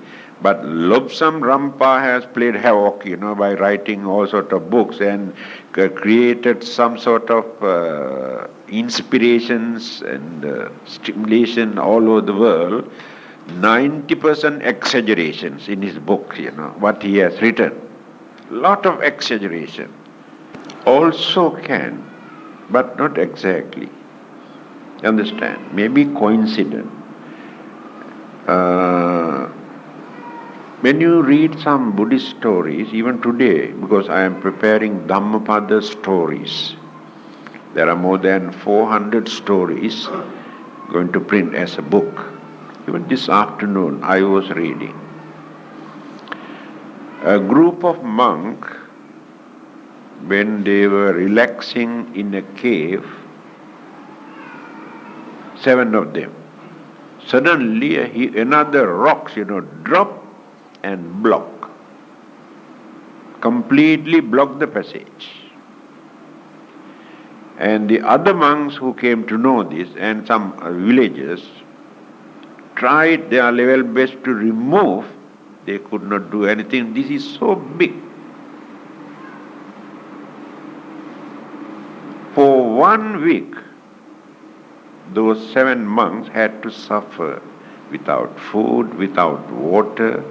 But Lobsam Rampa has played havoc, by writing all sort of books and created some sort of inspirations and stimulation all over the world. 90% exaggerations in his book, what he has written. Lot of exaggeration. Also can, but not exactly. Understand? Maybe coincident. When you read some Buddhist stories, even today, because I am preparing Dhammapada stories, there are more than 400 stories going to print as a book. Even this afternoon I was reading. A group of monks, when they were relaxing in a cave, 7 of them, suddenly another rocks, drop and block. Completely block the passage. And the other monks who came to know this, and some villagers, tried their level best to remove. They could not do anything. This is so big. For 1 week, those 7 monks had to suffer without food, without water,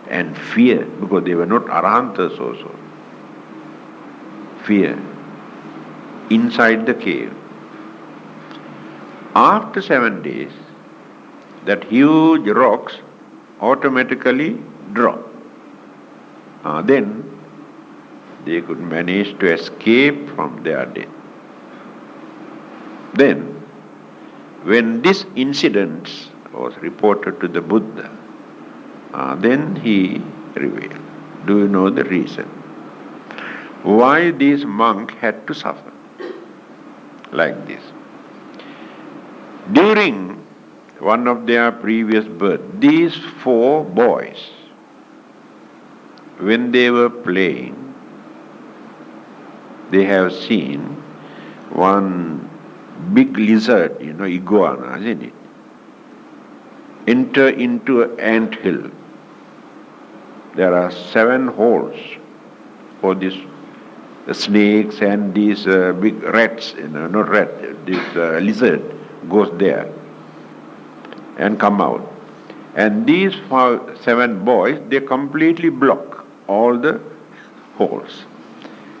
and fear, because they were not Arhantas also. Fear. Inside the cave. After 7 days, that huge rocks automatically drop. Then they could manage to escape from their death. Then, when this incident was reported to the Buddha, then he revealed. Do you know the reason? Why these monks had to suffer like this? During one of their previous births, these 4 boys, when they were playing, they have seen one big lizard, iguana, isn't it? Enter into an ant hill. There are 7 holes for these snakes and these big rats, not rat, this lizard goes there and come out. And these 7 boys, they completely block all the holes.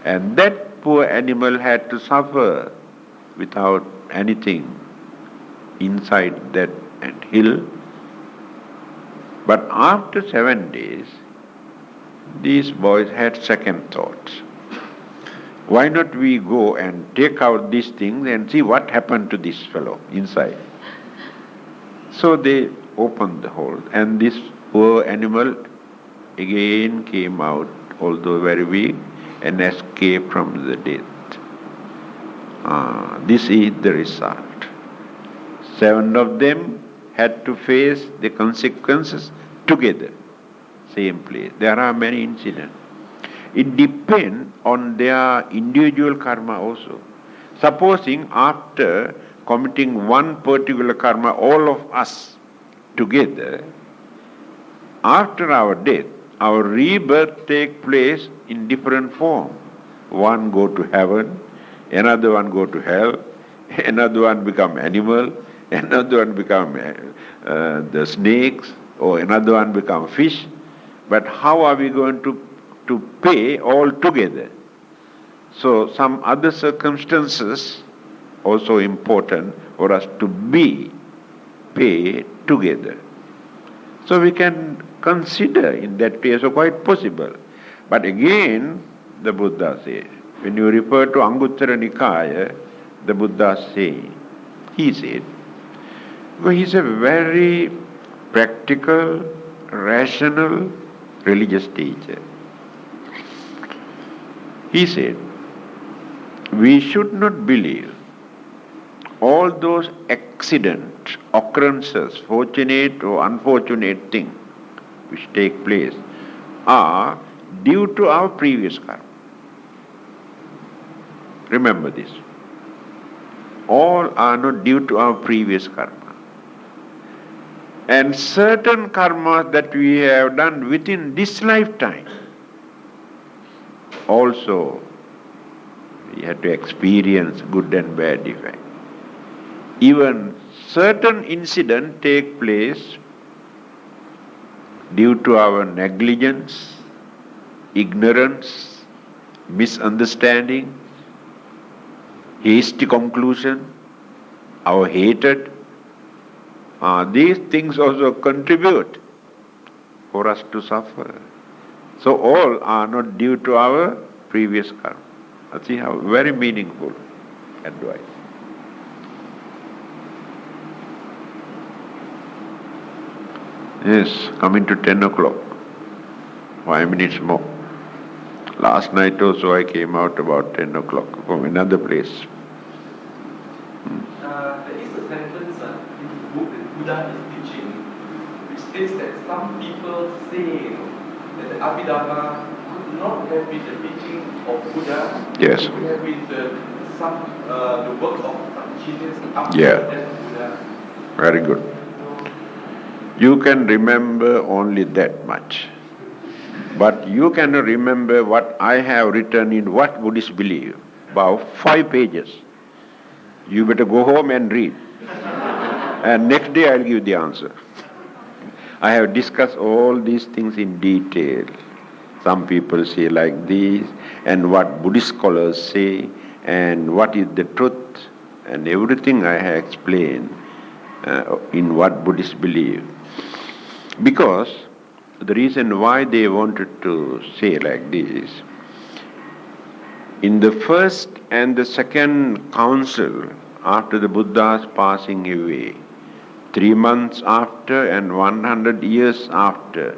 And that poor animal had to suffer without anything inside that ant hill. But after 7 days, these boys had second thoughts. Why not we go and take out these things and see what happened to this fellow inside? So they opened the hole, and this poor animal again came out, although very weak, and escaped from the death. This is the result. 7 of them had to face the consequences together, same place. There are many incidents. It depends on their individual karma also. Supposing after committing one particular karma, all of us together, after our death, our rebirth take place in different form. One go to heaven, another one go to hell, another one become animal, another one become the snakes, or another one become fish. But how are we going to pay all together? So some other circumstances also important for us to pay together. So we can consider in that case, so quite possible. But again, the Buddha said. When you refer to Anguttara Nikaya, the Buddha saying, he said, well, he's a very practical, rational, religious teacher. He said, we should not believe all those accident, occurrences, fortunate or unfortunate things which take place are due to our previous karma. Remember this. All are not due to our previous karma. And certain karmas that we have done within this lifetime, also we have to experience good and bad effect. Even certain incidents take place due to our negligence, ignorance, misunderstanding, hasty conclusion, our hatred. These things also contribute for us to suffer. So all are not due to our previous karma. See how very meaningful advice. Yes, coming to 10 o'clock. 5 minutes more. Last night also I came out about 10 o'clock from another place. There is a sentence in the book that Buddha is teaching, which states that some people say that the Abhidhamma could not have been the teaching of Buddha. Yes. It could have been the work of some genius after Yeah. the death of Buddha. Very good. You can remember only that much. But you cannot remember what I have written in What Buddhists Believe, about 5 pages. You better go home and read. And next day I'll give the answer. I have discussed all these things in detail. Some people say like this, and what Buddhist scholars say, and what is the truth, and everything I have explained in What Buddhists Believe. Because the reason why they wanted to say like this, in the first and the second council after the Buddha's passing away, 3 months after and 100 years after,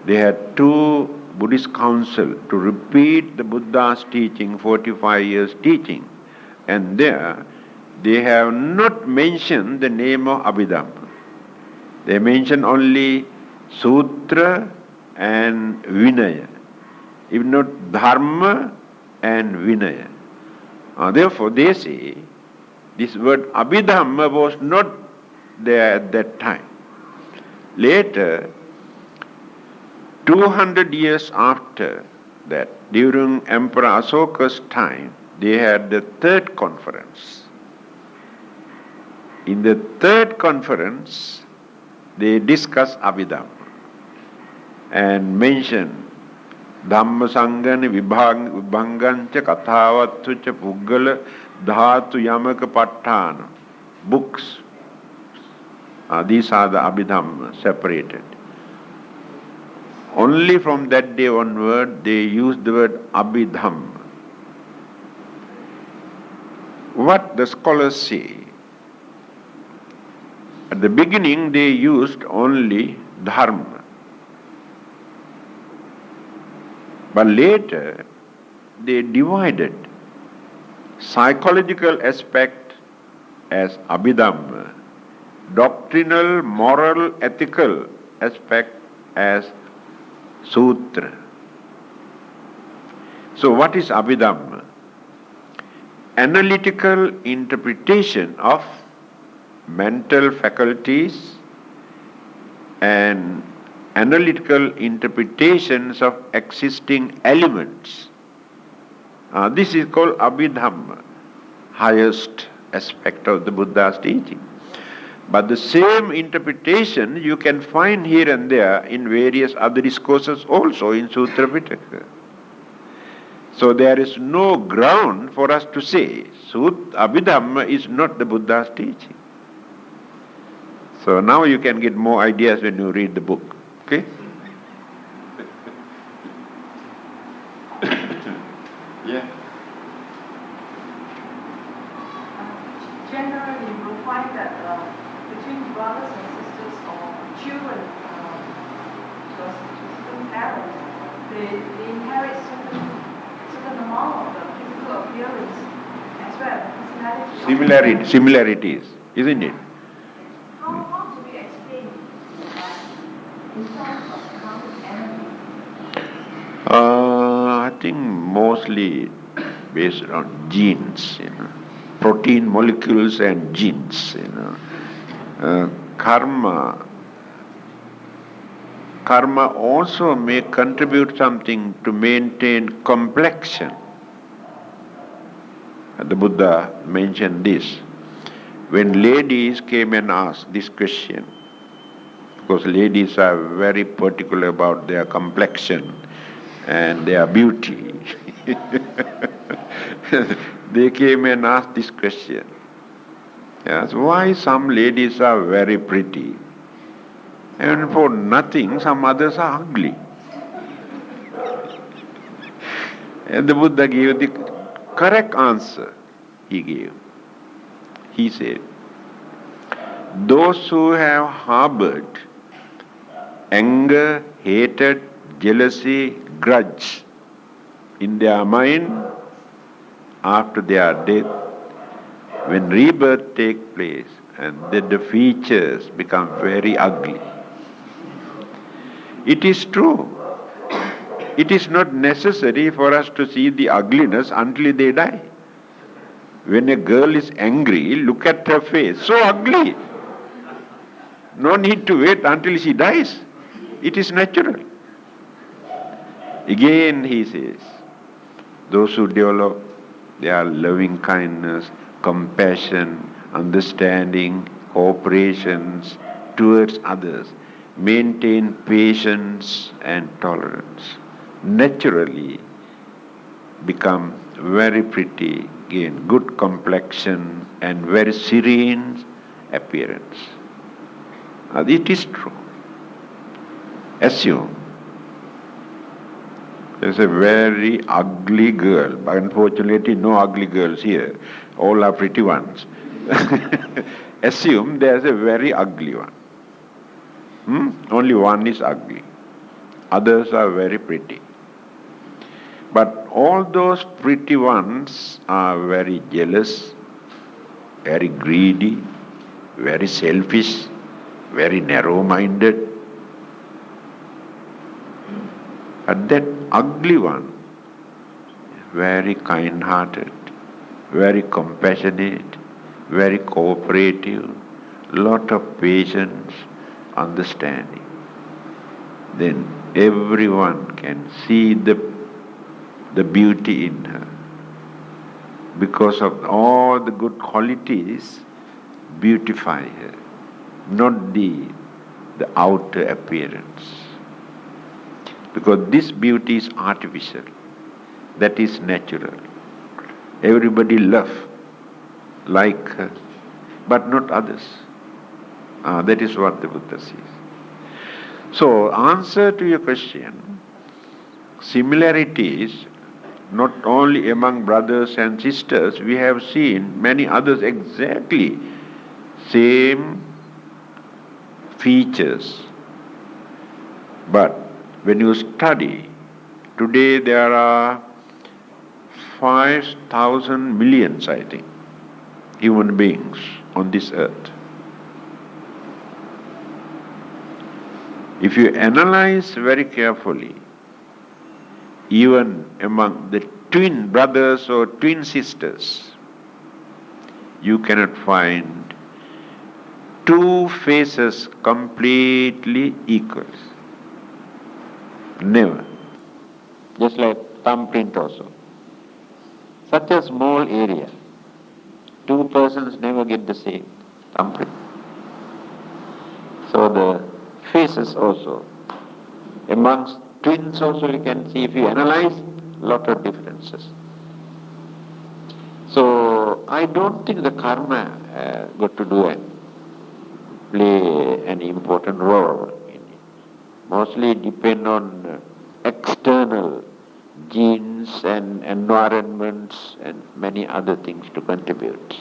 they had 2 Buddhist council to repeat the Buddha's teaching, 45 years teaching. And there, they have not mentioned the name of Abhidhamma. They mention only Sutra and Vinaya, if not Dharma and Vinaya. Therefore, they say this word Abhidhamma was not there at that time. Later, 200 years after that, during Emperor Asoka's time, they had the 3rd conference. In the 3rd conference, they discuss Abhidhamma and mention Dhammasangana Vibhangancha Kathavatsucha Puggala Dhatu Yamaka Patthana. Books. These are the Abhidhamma separated. Only from that day onward they used the word Abhidhamma. What the scholars say, at the beginning they used only Dharma. But later they divided psychological aspect as Abhidhamma, doctrinal, moral, ethical aspect as Sutra. So what is Abhidhamma? Analytical interpretation of mental faculties and analytical interpretations of existing elements. This is called Abhidhamma, highest aspect of the Buddha's teaching. But the same interpretation you can find here and there in various other discourses also in Sutra Pitaka. So there is no ground for us to say Abhidhamma is not the Buddha's teaching. So now you can get more ideas when you read the book. Okay? Yeah. Generally, you will find that between brothers and sisters or children, certain parents, they inherit certain amount of the physical appearance as well as personality. Similarities, isn't it? How do we explain in terms of common enemy? I think mostly based on genes, protein molecules and genes, Karma also may contribute something to maintain complexion. The Buddha mentioned this. When ladies came and asked this question, because ladies are very particular about their complexion and their beauty, they came and asked this question. Yes, why some ladies are very pretty and for nothing some others are ugly? And the Buddha gave the correct answer. He said, those who have harbored anger, hatred, jealousy, grudge in their mind after their death, when rebirth takes place and then the features become very ugly. It is true. It is not necessary for us to see the ugliness until they die. When a girl is angry, look at her face, so ugly. No need to wait until she dies. It is natural. Again he says, those who develop their loving kindness, compassion, understanding, cooperations towards others, maintain patience and tolerance, naturally become very pretty, gain good complexion and very serene appearance. It is true. Assume there's a very ugly girl, but unfortunately no ugly girls here, all are pretty ones. Assume there's a very ugly one. Only one is ugly. Others are very pretty. But all those pretty ones are very jealous, very greedy, very selfish, very narrow-minded. But that ugly one, very kind-hearted, very compassionate, very cooperative, lot of patience, understanding. Then everyone can see the beauty in her. Because of all the good qualities, beautify her, not the outer appearance. Because this beauty is artificial, that is natural. Everybody like her, but not others. That is what the Buddha says. So, answer to your question, similarities not only among brothers and sisters, we have seen many others exactly same features. But when you study, today there are 5,000 millions, I think, human beings on this earth. If you analyze very carefully, even among the twin brothers or twin sisters, you cannot find two faces completely equal. Never. Just like thumbprint also. Such a small area. Two persons never get the same thumbprint. So the faces also. Amongst twins also you can see, if you analyze, lot of differences. So I don't think the karma got to play an important role in it. Mostly depend on external genes and environments and many other things to contribute.